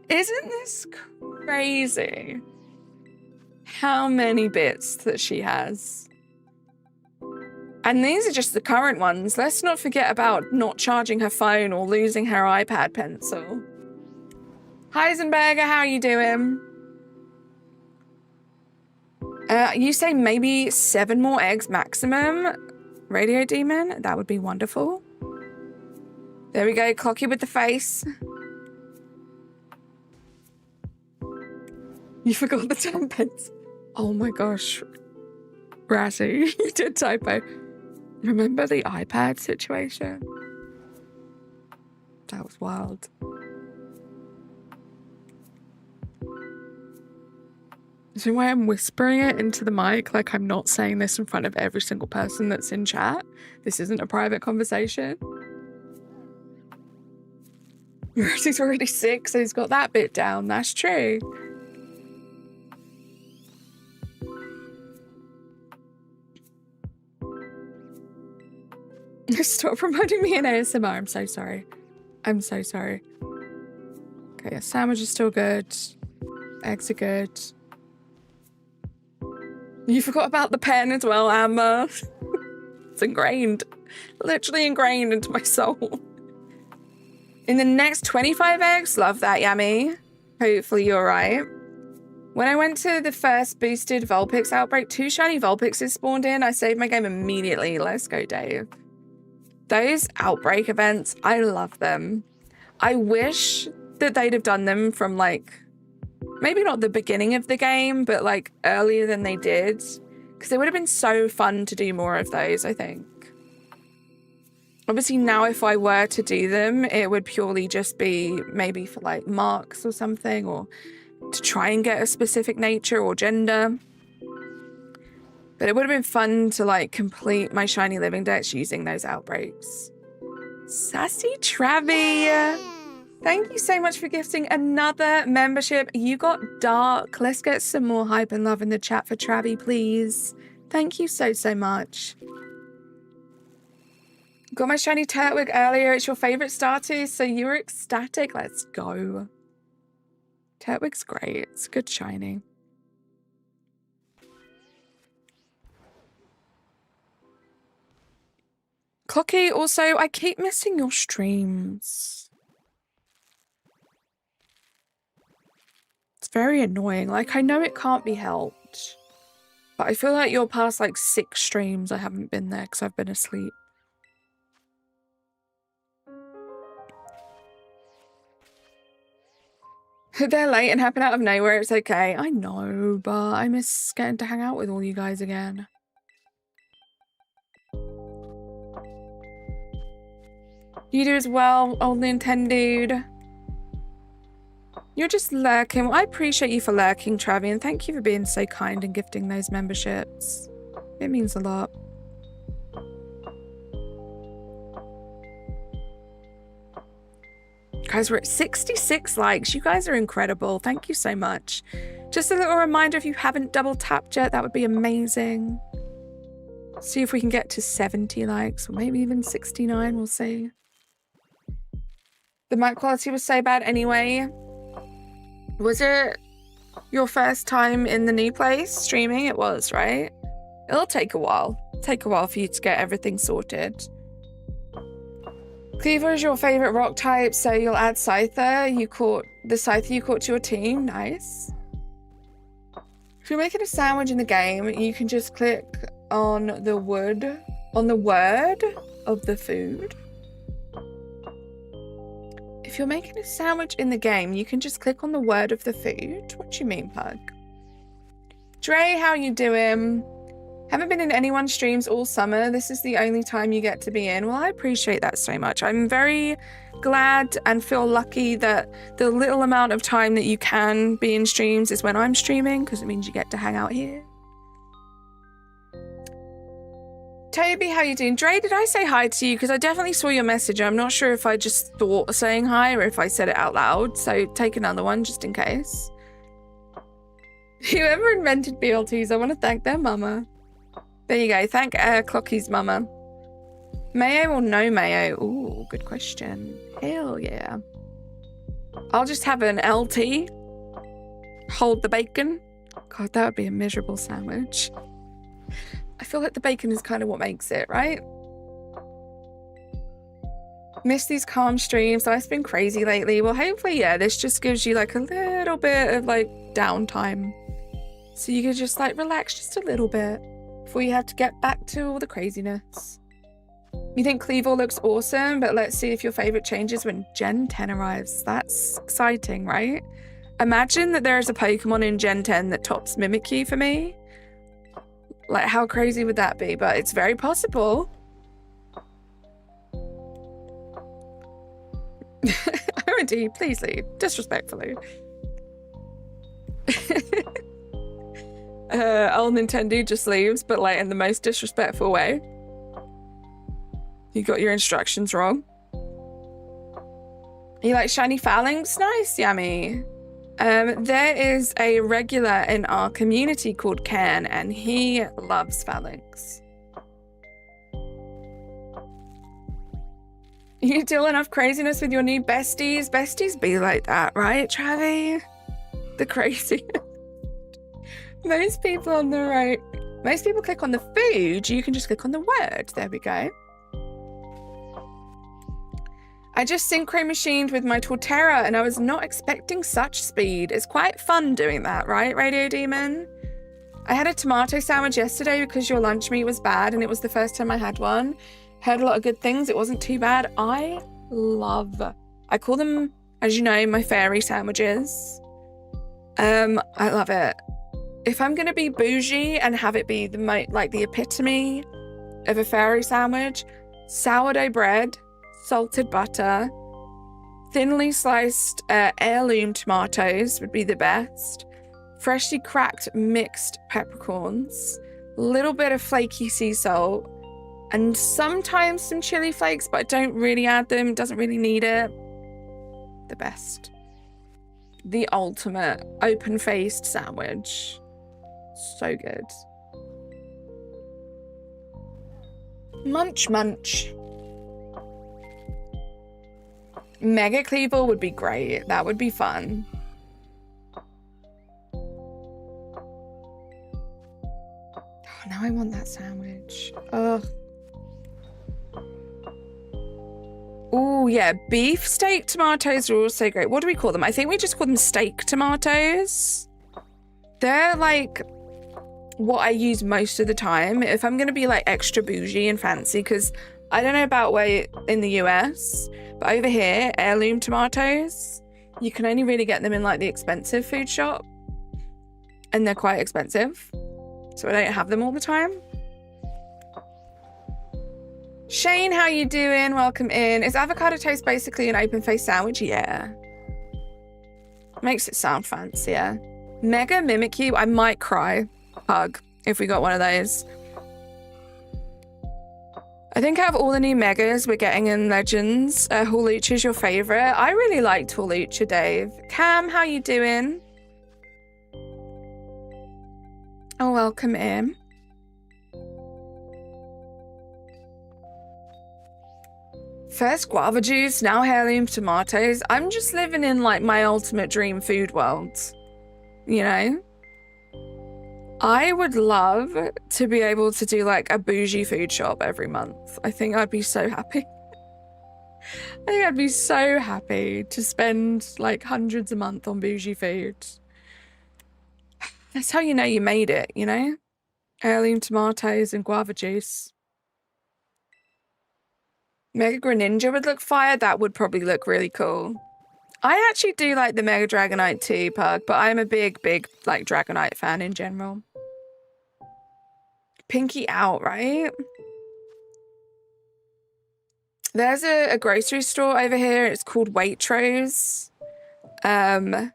Isn't this crazy? How many bits that she has. And these are just the current ones. Let's not forget about not charging her phone or losing her iPad pencil. Heisenberger, how are you doing? You say maybe 7 more eggs maximum. Radio Demon, that would be wonderful. There we go, Clocky with the face. You forgot the tampons. Oh my gosh. Ratty, you did typo. Remember the iPad situation? That was wild. So why I'm whispering it into the mic, like I'm not saying this in front of every single person that's in chat. This isn't a private conversation. He's already 6, so he's got that bit down. That's true. Stop promoting me in ASMR. I'm so sorry. I'm so sorry. Okay, a sandwich is still good. Eggs are good. You forgot about the pen as well, Amber. It's ingrained. Literally ingrained into my soul. In the next 25 eggs, love that, Yummy. Hopefully you're right. When I went to the first boosted Vulpix outbreak, 2 shiny Vulpixes spawned in. I saved my game immediately. Let's go, Dave. Those outbreak events, I love them. I wish that they'd have done them from like, maybe not the beginning of the game, but like earlier than they did. Because it would have been so fun to do more of those, I think. Obviously now if I were to do them, it would purely just be maybe for like marks or something, or to try and get a specific nature or gender. But it would have been fun to like complete my Shiny Living Dex using those outbreaks. Sassy Travy! Thank you so much for gifting another membership. You got dark. Let's get some more hype and love in the chat for Travi, please. Thank you so, so much. Got my shiny Turtwig earlier. It's your favorite starter, so you were ecstatic. Let's go. Turtwig's great. It's good shiny. Clocky, also, I keep missing your streams. It's very annoying. Like, I know it can't be helped. But I feel like your past, like, 6 streams, I haven't been there because I've been asleep. They're late and happen out of nowhere. It's okay. I know, but I miss getting to hang out with all you guys again. You do as well, old Nintendo. You're just lurking. Well, I appreciate you for lurking, Travi, and thank you for being so kind and gifting those memberships. It means a lot. Guys, we're at 66 likes. You guys are incredible. Thank you so much. Just a little reminder, if you haven't double tapped yet, that would be amazing. See if we can get to 70 likes, or maybe even 69, we'll see. The mic quality was so bad anyway. Was it your first time in the new place streaming? It was, right? It'll take a while. Take a while for you to get everything sorted. Cleaver is your favorite rock type, so you'll add Scyther. You caught the Scyther you caught to your team. Nice. If you're making a sandwich in the game, you can just click on the word of the food. If you're making a sandwich in the game, you can just click on the word of the food. What do you mean, Pug? Dre, how you doing? Haven't been in anyone's streams all summer. This is the only time you get to be in. Well, I appreciate that so much. I'm very glad and feel lucky that the little amount of time that you can be in streams is when I'm streaming, because it means you get to hang out here. Toby, how you doing? Dre, did I say hi to you? Because I definitely saw your message. I'm not sure if I just thought of saying hi or if I said it out loud. So take another one just in case. Whoever invented BLTs, I want to thank their mama. There you go. Thank Clocky's mama. Mayo or no mayo? Ooh, good question. Hell yeah. I'll just have an LT. Hold the bacon. God, that would be a miserable sandwich. I feel like the bacon is kind of what makes it, right? Miss these calm streams. Life's been crazy lately. Well, hopefully, yeah, this just gives you like a little bit of like downtime. So you can just like relax just a little bit before you have to get back to all the craziness. You think Cleaver looks awesome, but let's see if your favorite changes when Gen 10 arrives. That's exciting, right? Imagine that there is a Pokemon in Gen 10 that tops Mimikyu for me. Like, how crazy would that be? But it's very possible. OMD, please leave. Disrespectfully. Old Nintendo just leaves, but like in the most disrespectful way. You got your instructions wrong. You like shiny phalanx? Nice, Yummy. There is a regular in our community called Can, and he loves phalanx. You deal enough craziness with your new besties? Besties be like that, right, Travi? The crazy. Most people on the right. Most people click on the food. You can just click on the word. There we go. I just synchro machined with my Torterra and I was not expecting such speed. It's quite fun doing that, right, Radio Demon? I had a tomato sandwich yesterday because your lunch meat was bad and it was the first time I had one. Heard a lot of good things. It wasn't too bad. I call them, as you know, my fairy sandwiches. I love it. If I'm going to be bougie and have it be the epitome of a fairy sandwich, sourdough bread, salted butter, thinly sliced heirloom tomatoes would be the best, freshly cracked mixed peppercorns, a little bit of flaky sea salt, and sometimes some chili flakes, but I don't really add them, doesn't really need it. the best. The ultimate open-faced sandwich. So good. Munch munch. Mega Cleaver would be great. That would be fun. Oh, now I want that sandwich. Ugh. Oh, yeah. Beef steak tomatoes are also great. What do we call them? I think we just call them steak tomatoes. They're like what I use most of the time. If I'm going to be like extra bougie and fancy, because I don't know about where in the US, but over here, heirloom tomatoes, you can only really get them in like the expensive food shop. And they're quite expensive. So I don't have them all the time. Shane, how you doing? Welcome in. Is avocado toast basically an open-faced sandwich? Yeah. Makes it sound fancier. Mega Mimikyu, I might cry. Hug, if we got one of those. I think out of all the new megas we're getting in Legends, Hawlucha is your favorite. I really liked Hawlucha, Dave. Cam, how you doing? Oh, welcome in. First guava juice, now heirloom tomatoes. I'm just living in like my ultimate dream food world. You know? I would love to be able to do like a bougie food shop every month. I think I'd be so happy. I think I'd be so happy to spend like hundreds a month on bougie food. That's how you know you made it, you know? Heirloom tomatoes and guava juice. Mega Greninja would look fire. That would probably look really cool. I actually do like the Mega Dragonite too, Pug, but I'm a big, like Dragonite fan in general. Pinky out, right? There's a grocery store over here. It's called Waitrose. And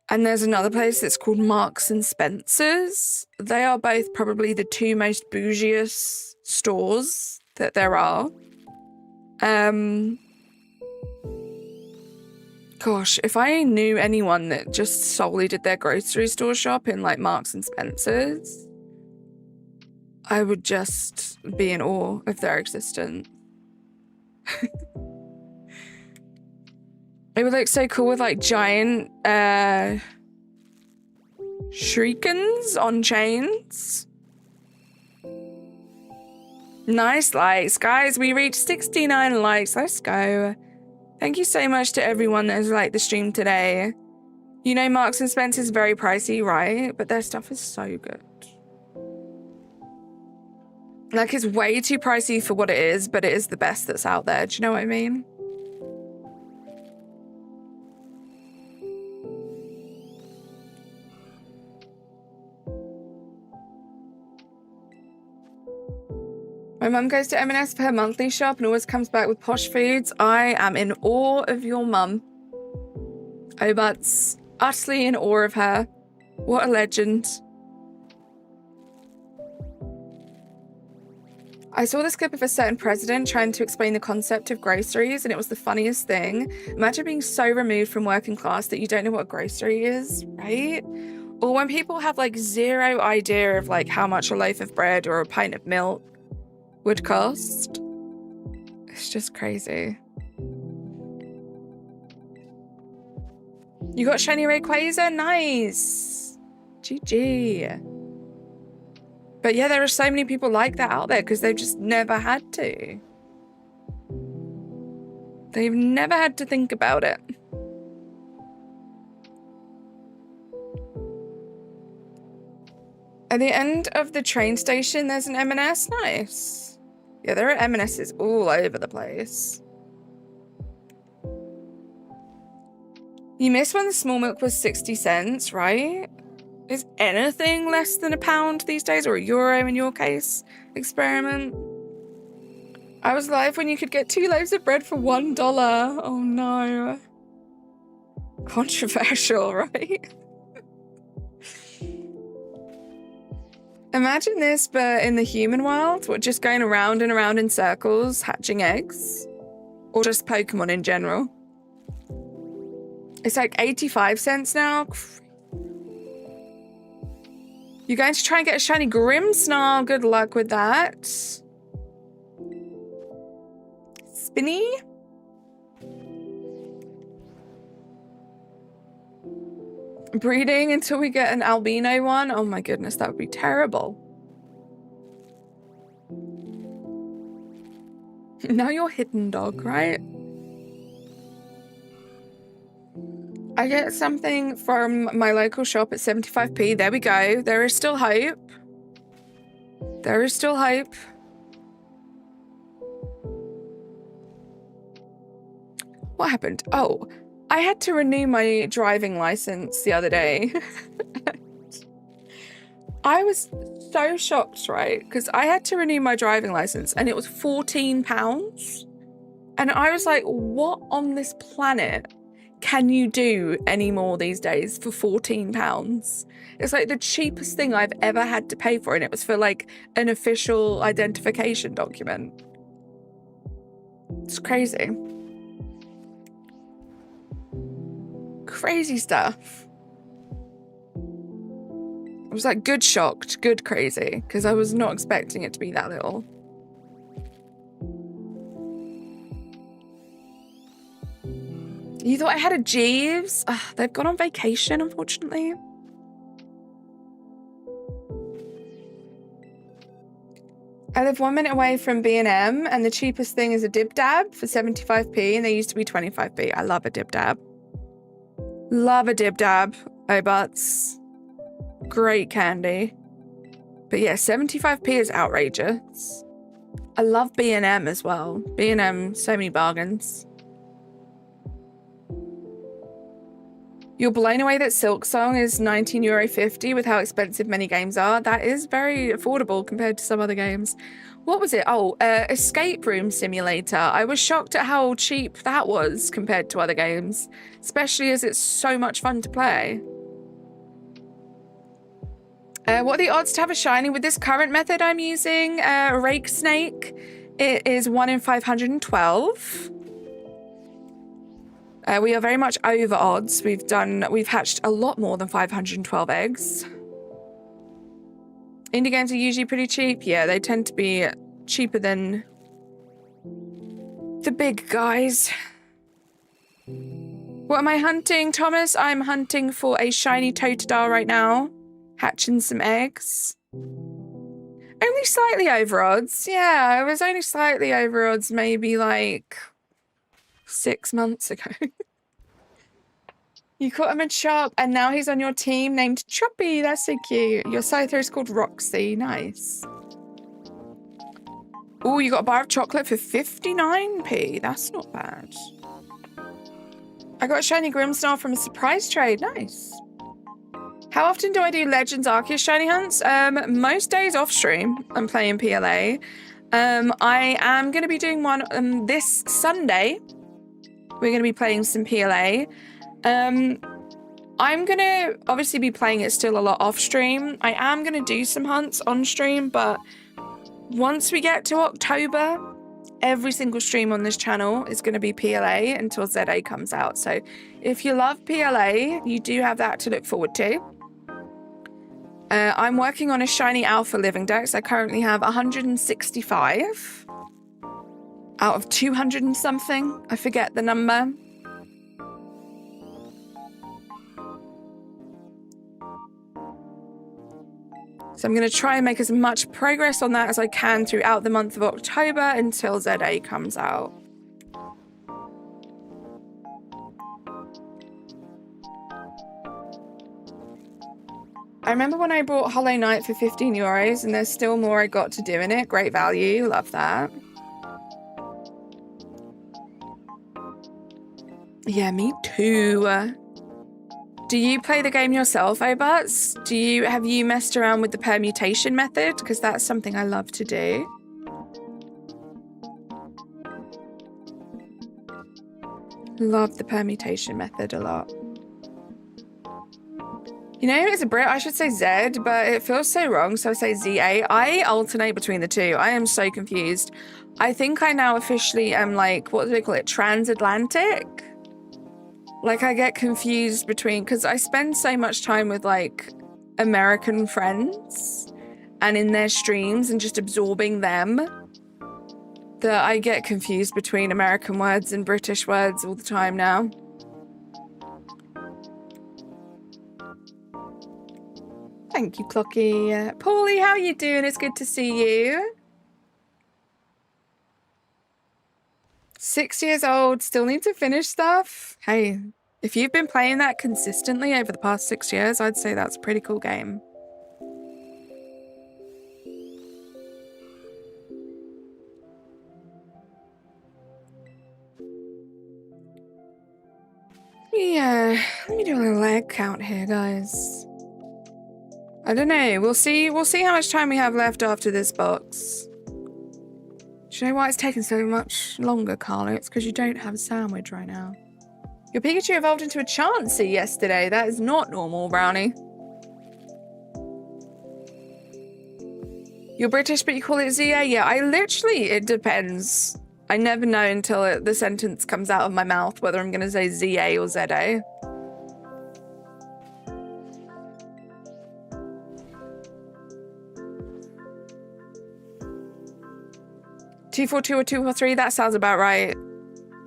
there's another place that's called Marks and Spencer's. They are both probably the two most bougiest stores that there are. Gosh, if I knew anyone that just solely did their grocery store shop in like Marks and Spencer's, I would just be in awe of their existence. It would look so cool with like giant shurikens on chains. Nice likes. Guys, we reached 69 likes. Let's go. Thank you so much to everyone that has liked the stream today. You know Marks and Spencer's is very pricey, right? But their stuff is so good. Like, it's way too pricey for what it is, but it is the best that's out there. Do you know what I mean? My mum goes to M&S for her monthly shop and always comes back with posh foods. I am in awe of your mum. Oh, butts. Utterly in awe of her. What a legend. I saw this clip of a certain president trying to explain the concept of groceries, and it was the funniest thing. Imagine being so removed from working class that you don't know what a grocery is, right? Or when people have like zero idea of like how much a loaf of bread or a pint of milk would cost. It's just crazy. You got shiny Rayquaza? Nice. GG. But yeah, there are so many people like that out there because they've just never had to. They've never had to think about it. At the end of the train station, there's an M&S. Nice. Yeah, there are M&S's all over the place. You missed when the small milk was 60 cents, right? Is anything less than £1 these days, or €1 in your case? Experiment. I was alive when you could get 2 loaves of bread for $1. Oh no. Controversial, right? Imagine this, but in the human world, we're just going around and around in circles, hatching eggs. Or just Pokemon in general. It's like 85 cents now. You're going to try and get a shiny Grimmsnarl. Good luck with that. Spinny. Breeding until we get an albino one. Oh my goodness, that would be terrible. Now you're hidden dog, right? I get something from my local shop at 75p. There we go. There is still hope. There is still hope. What happened? Oh, I had to renew my driving license the other day. I was so shocked, right? Because I had to renew my driving license and it was £14. And I was like, what on this planet can you do anymore these days for £14? It's like the cheapest thing I've ever had to pay for, and it was for like an official identification document. It's crazy. Crazy stuff. I was like good shocked, good crazy, because I was not expecting it to be that little. You thought I had a Jeeves? Ugh, they've gone on vacation, unfortunately. I live 1 minute away from B&M, and the cheapest thing is a Dib Dab for 75p, and they used to be 25p. I love a Dib Dab. Love a Dib Dab. Oh, butts. Great candy. But yeah, 75p is outrageous. I love B&M as well. B&M, so many bargains. You're blown away that Silksong is €19.50 with how expensive many games are. That is very affordable compared to some other games. What was it? Oh, Escape Room Simulator. I was shocked at how cheap that was compared to other games, especially as it's so much fun to play. What are the odds to have a shiny with this current method I'm using? Rake Snake. It is 1 in 512. We are very much over odds. We've hatched a lot more than 512 eggs. Indie games are usually pretty cheap. Yeah, they tend to be cheaper than the big guys. What am I hunting, Thomas? I'm hunting for a shiny Totodile right now. Hatching some eggs. Only slightly over odds. Yeah, I was only slightly over odds maybe like 6 months ago. You caught him at shop and now he's on your team named Choppy. That's so cute. Your Scyther is called Roxy. Nice. Oh, you got a bar of chocolate for 59p. That's not bad. I got a shiny Grimmsnarl from a surprise trade. Nice. How often do I do Legends Arceus shiny hunts? Most days off stream. I'm playing PLA. I am going to be doing one this Sunday. We're going to be playing some PLA. I'm going to obviously be playing it still a lot off stream. I am going to do some hunts on stream, but once we get to October, every single stream on this channel is going to be PLA until ZA comes out. So if you love PLA, you do have that to look forward to. I'm working on a shiny alpha living dex. I currently have 165 out of 200 and something. I forget the number. So I'm going to try and make as much progress on that as I can throughout the month of October until ZA comes out. I remember when I bought Hollow Knight for €15 and there's still more I got to do in it. Great value. Love that. Yeah, me too. Do you play the game yourself, Obuts? Have you messed around with the permutation method? Because that's something I love to do. Love the permutation method a lot. You know, it's a Brit, I should say Z, but it feels so wrong, so I say ZA. I alternate between the two. I am so confused. I think I now officially am like, what do they call it? Transatlantic? Like, I get confused between, because I spend so much time with, like, American friends and in their streams and just absorbing them that I get confused between American words and British words all the time now. Thank you, Clocky. Paulie, how are you doing? It's good to see you. 6 years old, still need to finish stuff. Hey, if you've been playing that consistently over the past 6 years, I'd say that's a pretty cool game. Yeah, let me do a little leg count here, guys. I don't know. We'll see how much time we have left after this box. Do you know why it's taking so much longer, Carla? It's because you don't have a sandwich right now. Your Pikachu evolved into a Chansey yesterday. That is not normal, Brownie. You're British, but you call it ZA? Yeah, it depends. I never know until the sentence comes out of my mouth whether I'm going to say ZA or ZA. $242 or $243, that sounds about right.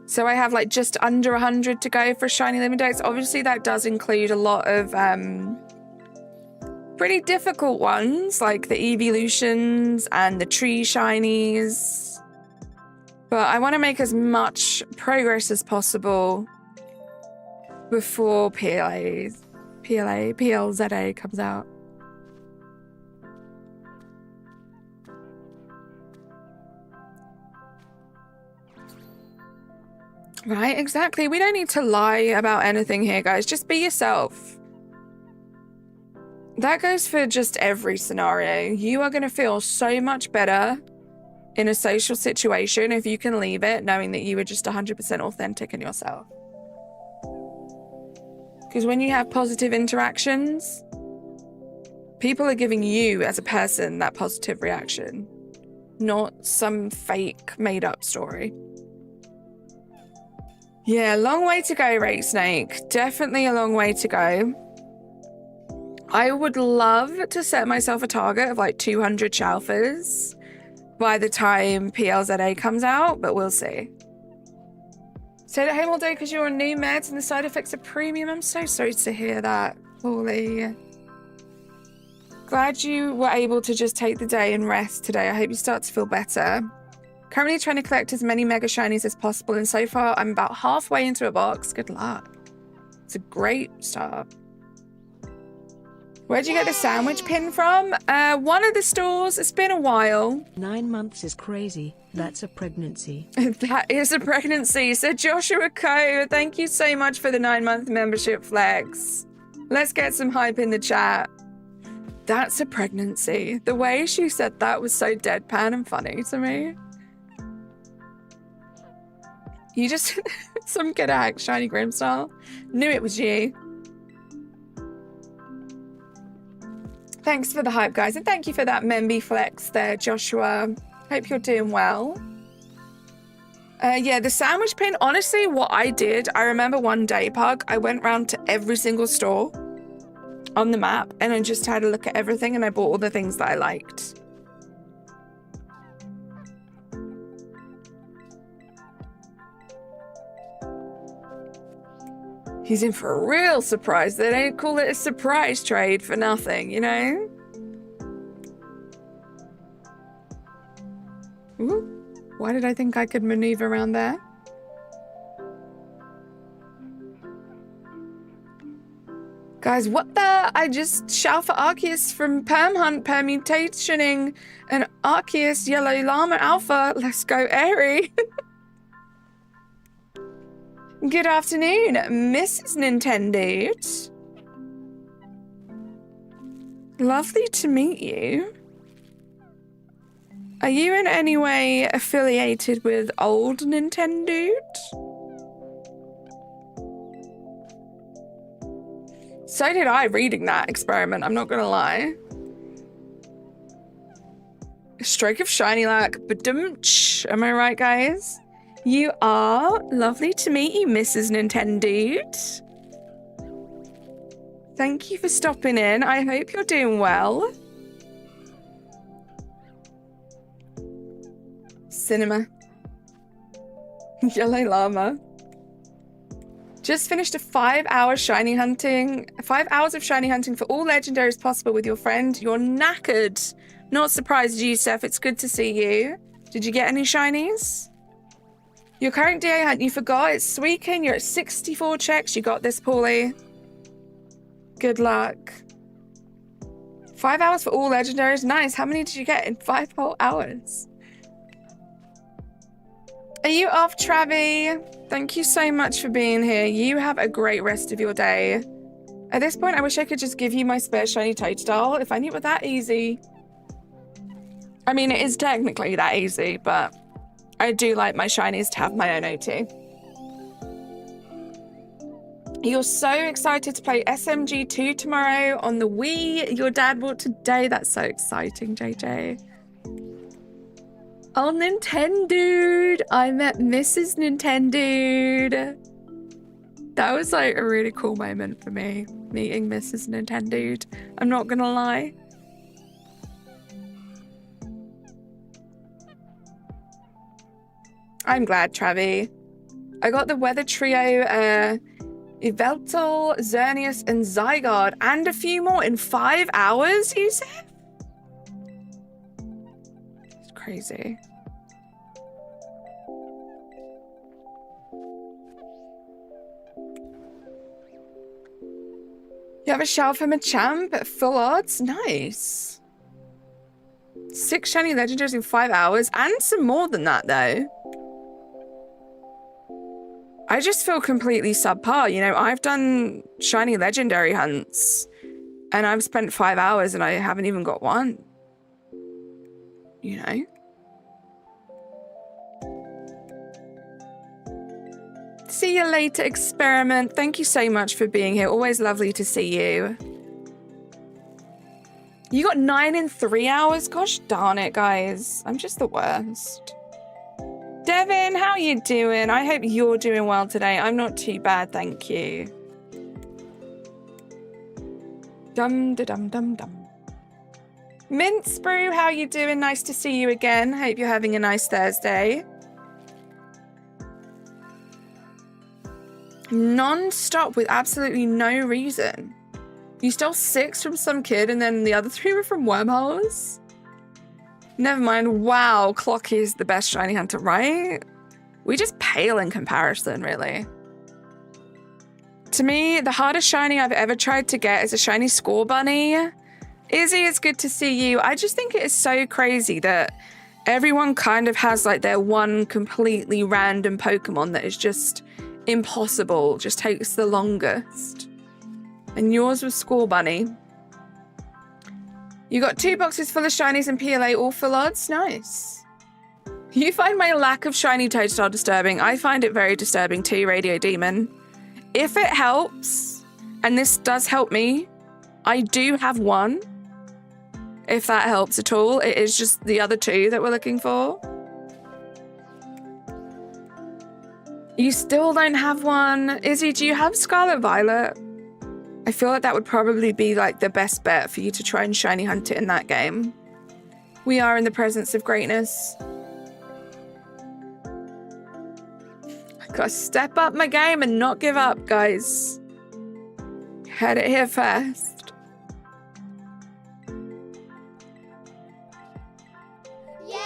So I have like just under 100 to go for Shiny Living Dex. Obviously that does include a lot of pretty difficult ones like the Evolutions and the Tree Shinies. But I want to make as much progress as possible before PLZA comes out. Right, exactly. We don't need to lie about anything here, guys. Just be yourself. That goes for just every scenario. You are going to feel so much better in a social situation if you can leave it knowing that you were just 100% authentic in yourself. Because when you have positive interactions, people are giving you as a person that positive reaction, not some fake made-up story. Yeah, long way to go, Rake Snake. Definitely a long way to go. I would love to set myself a target of like 200 Chalfers by the time PLZA comes out, but we'll see. Stayed at home all day because you're on new meds and the side effects are premium. I'm so sorry to hear that, Paulie. Glad you were able to just take the day and rest today. I hope you start to feel better. Currently trying to collect as many Mega Shinies as possible, and so far I'm about halfway into a box. Good luck. It's a great start. Where'd you get the sandwich pin from? One of the stores. It's been a while. 9 months is crazy. That's a pregnancy. That is a pregnancy. So Joshua Co, thank you so much for the 9-month membership flex. Let's get some hype in the chat. That's a pregnancy. The way she said that was so deadpan and funny to me. You just, some good act, Shiny Grim style. Knew it was you. Thanks for the hype, guys. And thank you for that Memby flex there, Joshua. Hope you're doing well. Yeah, the sandwich pin, honestly, what I did, I remember one day, Pug, I went round to every single store on the map and I just had a look at everything and I bought all the things that I liked. He's in for a real surprise. They don't call it a surprise trade for nothing, you know? Ooh, why did I think I could maneuver around there? Guys, what the? I just shout for Arceus from Perm Hunt permutationing an Arceus Yellow Llama Alpha. Let's go, Airy. Good afternoon, Mrs. Nintendo. Lovely to meet you. Are you in any way affiliated with old Nintendo? So did I reading that experiment, I'm not gonna lie. A stroke of shiny luck, badumch. Am I right, guys? You are. Lovely to meet you, Mrs. Nintendo. Thank you for stopping in. I hope you're doing well. Cinema. Yellow llama. Just finished a 5-hour shiny hunting. 5 hours of shiny hunting for all legendaries possible with your friend. You're knackered. Not surprised, Yusuf. It's good to see you. Did you get any shinies? Your current DA hunt, you forgot. It's Suikin. You're at 64 checks. You got this, Paulie. Good luck. 5 hours for all legendaries. Nice. How many did you get in 5 whole hours? Are you off, Travi? Thank you so much for being here. You have a great rest of your day. At this point, I wish I could just give you my spare shiny Totodile. If I knew it were that easy. I mean, it is technically that easy, but I do like my shinies to have my own OT. You're so excited to play SMG2 tomorrow on the Wii. Your dad bought today. That's so exciting, JJ. Oh, Nintendo! I met Mrs. Nintendo. That was like a really cool moment for me, meeting Mrs. Nintendo. I'm not gonna lie. I'm glad, Travi. I got the Weather Trio, Yveltal, Xerneas, and Zygarde, and a few more in 5 hours, you said? It's crazy. You have a shell from a champ at full odds? Nice. 6 shiny legendaries in 5 hours, and some more than that, though. I just feel completely subpar. You know, I've done shiny legendary hunts and I've spent 5 hours and I haven't even got one. You know? See you later, Experiment. Thank you so much for being here. Always lovely to see you. You got 9 in 3 hours? Gosh darn it, guys. I'm just the worst. Devin, how you doing? I hope you're doing well today. I'm not too bad, thank you. Dum-da-dum-dum-dum. Mince Brew, how you doing? Nice to see you again. Hope you're having a nice Thursday. Non-stop with absolutely no reason. You stole 6 from some kid and then the other 3 were from wormholes? Never mind. Wow, Clock is the best shiny hunter, right? We just pale in comparison, really. To me, the hardest shiny I've ever tried to get is a shiny Score Bunny. Izzy, it's good to see you. I just think it is so crazy that everyone kind of has like their one completely random Pokemon that is just impossible, just takes the longest. And yours was Score Bunny. You got 2 boxes full of shinies and PLA, all full odds? Nice. You find my lack of shiny Totodile disturbing. I find it very disturbing too, Radio Demon. If it helps, and this does help me, I do have 1. If that helps at all. It is just the other 2 that we're looking for. You still don't have 1. Izzy, do you have Scarlet Violet? I feel like that would probably be like the best bet for you to try and shiny hunt it in that game. We are in the presence of greatness. I gotta step up my game and not give up, guys. Heard it here first. Yay!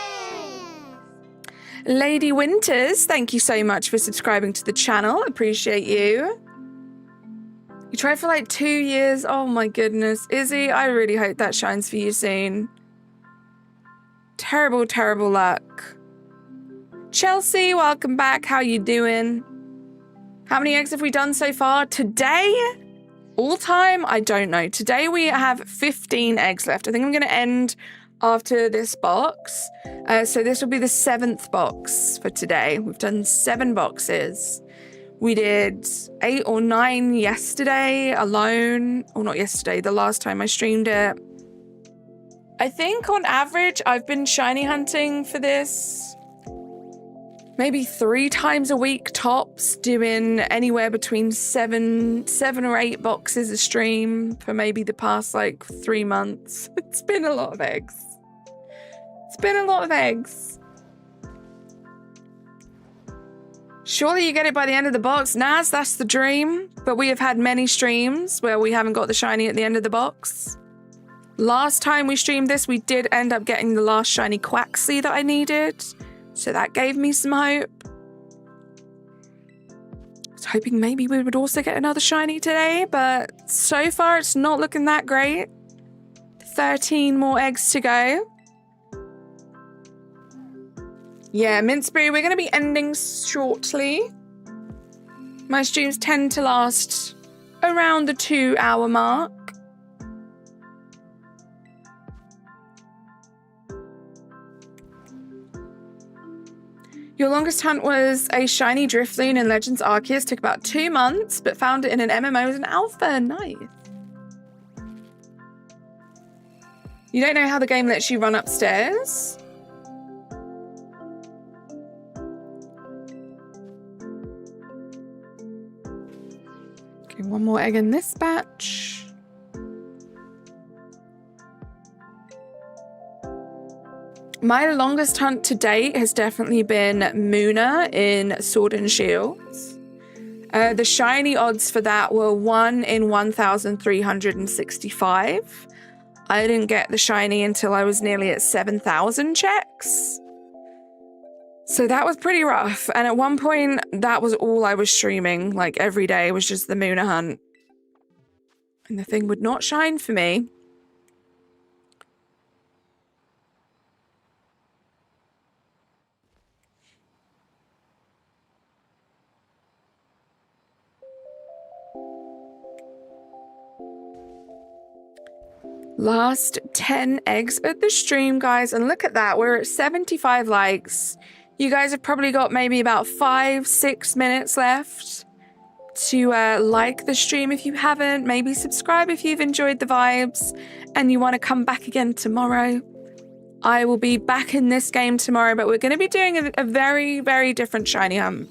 Lady Winters, thank you so much for subscribing to the channel. Appreciate you. You tried for like 2 years. Oh my goodness. Izzy, I really hope that shines for you soon. Terrible, terrible luck. Chelsea, welcome back. How you doing? How many eggs have we done so far? Today? All time? I don't know. Today we have 15 eggs left. I think I'm going to end after this box. So this will be the 7th box for today. We've done 7 boxes. We did 8 or 9 yesterday alone. Or not yesterday, the last time I streamed it. I think on average, I've been shiny hunting for this maybe 3 times a week tops, doing anywhere between seven or 8 boxes a stream for maybe the past like 3 months. It's been a lot of eggs. It's been a lot of eggs. Surely you get it by the end of the box. Naz, that's the dream. But we have had many streams where we haven't got the shiny at the end of the box. Last time we streamed this, we did end up getting the last shiny Quaxly that I needed. So that gave me some hope. I was hoping maybe we would also get another shiny today, but so far it's not looking that great. 13 more eggs to go. Yeah, Minceberry, we're going to be ending shortly. My streams tend to last around the 2-hour mark. Your longest hunt was a shiny Drifloon in Legends Arceus. Took about 2 months, but found it in an MMO as an alpha. Nice. You don't know how the game lets you run upstairs? Okay, 1 more egg in this batch. My longest hunt to date has definitely been Muna in Sword and Shields. The shiny odds for that were 1 in 1,365. I didn't get the shiny until I was nearly at 7,000 checks. So that was pretty rough. And at one point, that was all I was streaming. Like every day was just the Muna hunt. And the thing would not shine for me. Last 10 eggs at the stream, guys. And look at that. We're at 75 likes. You guys have probably got maybe about 5-6 minutes left to like the stream if you haven't. Maybe subscribe if you've enjoyed the vibes and you want to come back again tomorrow. I will be back in this game tomorrow, but we're going to be doing a very, very different shiny hunt.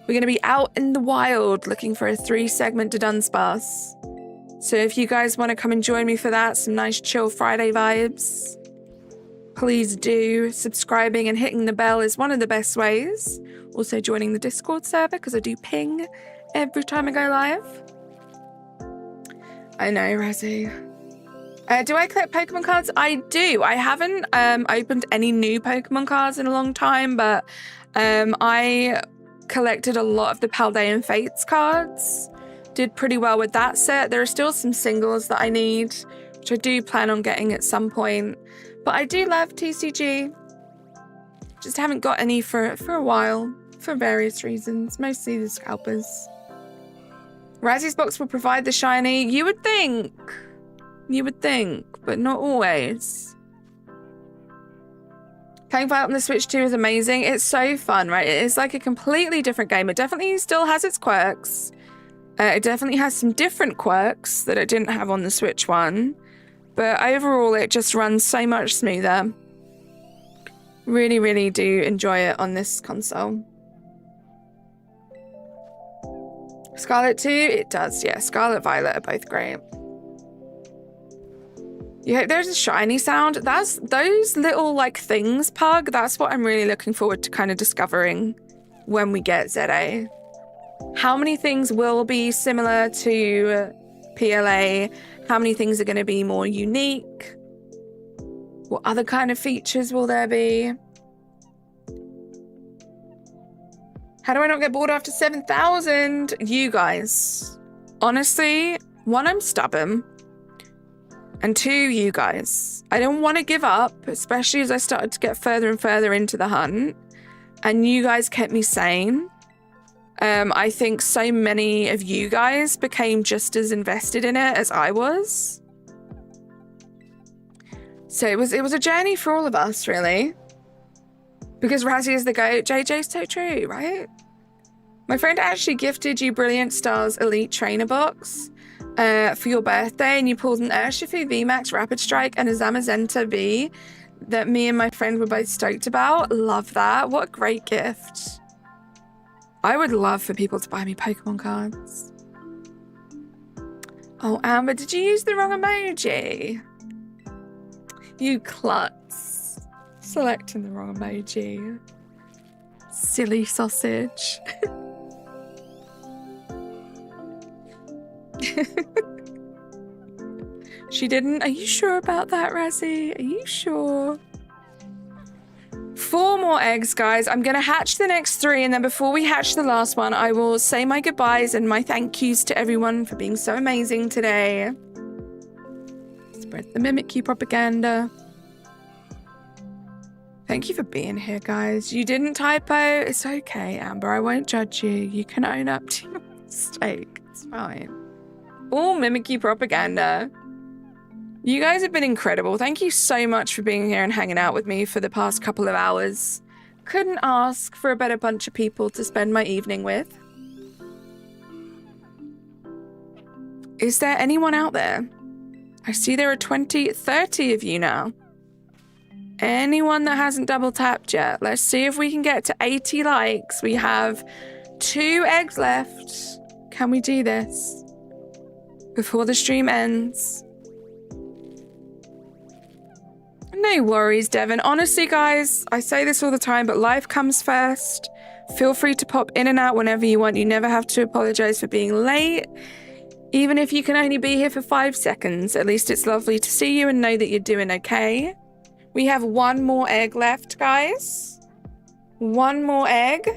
We're going to be out in the wild looking for a 3-segment Dunsparce. So if you guys want to come and join me for that, some nice chill Friday vibes, please do. Subscribing and hitting the bell is one of the best ways. Also joining the Discord server because I do ping every time I go live. I know, Razzie. Do I collect Pokemon cards? I do. I haven't opened any new Pokemon cards in a long time, but I collected a lot of the Paldean Fates cards. Did pretty well with that set. There are still some singles that I need, which I do plan on getting at some point. But I do love TCG. Just haven't got any for a while, for various reasons. Mostly the scalpers. Razzie's box will provide the shiny. You would think. You would think, but not always. Playing Violet on the Switch 2 is amazing. It's so fun, right? It is like a completely different game. It definitely still has its quirks. It definitely has some different quirks that it didn't have on the Switch one. But overall, it just runs so much smoother. Really, really do enjoy it on this console. Scarlet 2, it does, yeah. Scarlet Violet are both great. Yeah, there's a shiny sound. That's those little like things, Pug. That's what I'm really looking forward to kind of discovering when we get ZA. How many things will be similar to PLA? How many things are going to be more unique? What other kind of features will there be? How do I not get bored after 7,000? You guys. Honestly, 1, I'm stubborn. And 2, you guys. I don't want to give up, especially as I started to get further and further into the hunt. And you guys kept me sane. I think so many of you guys became just as invested in it as I was. So it was a journey for all of us, really. Because Razzie is the GOAT. JJ's so true, right? My friend actually gifted you Brilliant Stars Elite Trainer box for your birthday, and you pulled an Urshifu VMAX Rapid Strike and a Zamazenta V. that me and my friend were both stoked about. Love that. What a great gift. I would love for people to buy me Pokemon cards. Oh, Amber, did you use the wrong emoji? You klutz. Selecting the wrong emoji. Silly sausage. She didn't? Are you sure about that, Razzie? Are you sure? 4 more eggs, guys. I'm going to hatch the next 3, and then before we hatch the last one, I will say my goodbyes and my thank yous to everyone for being so amazing today. Spread the Mimikyu propaganda. Thank you for being here, guys. You didn't typo. It's okay, Amber. I won't judge you. You can own up to your mistake. It's fine. All Mimikyu propaganda. You guys have been incredible. Thank you so much for being here and hanging out with me for the past couple of hours. Couldn't ask for a better bunch of people to spend my evening with. Is there anyone out there? I see there are 30 of you now. Anyone that hasn't double tapped yet? Let's see if we can get to 80 likes. We have 2 eggs left. Can we do this before the stream ends? No worries, Devon. Honestly, guys, I say this all the time, but life comes first. Feel free to pop in and out whenever you want. You never have to apologize for being late. Even if you can only be here for 5 seconds, at least it's lovely to see you and know that you're doing okay. We have 1 more egg left, guys. 1 more egg.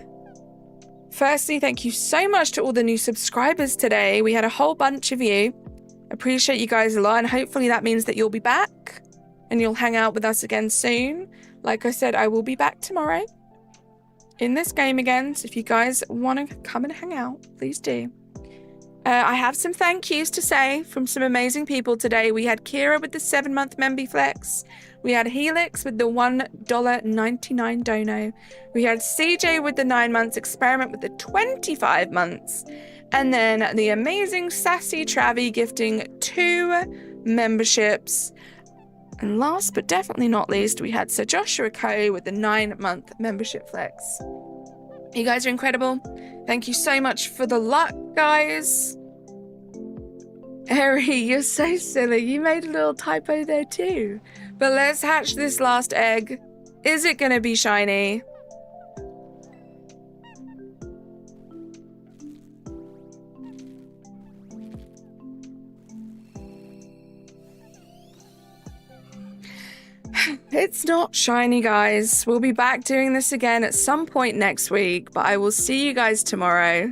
Firstly, thank you so much to all the new subscribers today. We had a whole bunch of you. Appreciate you guys a lot, and hopefully that means that you'll be back and you'll hang out with us again soon. Like I said, I will be back tomorrow in this game again, so if you guys want to come and hang out, please do. I have some thank yous to say from some amazing people today. We had Kira with the 7-month Memby Flex. We had Helix with the $1.99 dono. We had CJ with the 9 months, Experiment with the 25 months. And then the amazing Sassy Travi gifting 2 memberships. And last but definitely not least, we had Sir Joshua Coe with the 9-month membership flex. You guys are incredible. Thank you so much for the luck, guys. Eri, you're so silly. You made a little typo there too. But let's hatch this last egg. Is it going to be shiny? It's not shiny, guys. We'll be back doing this again at some point next week, but I will see you guys tomorrow.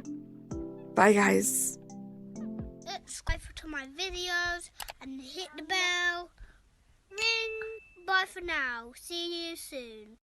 Bye, guys. Subscribe to my videos and hit the bell. Ring. Bye for now. See you soon.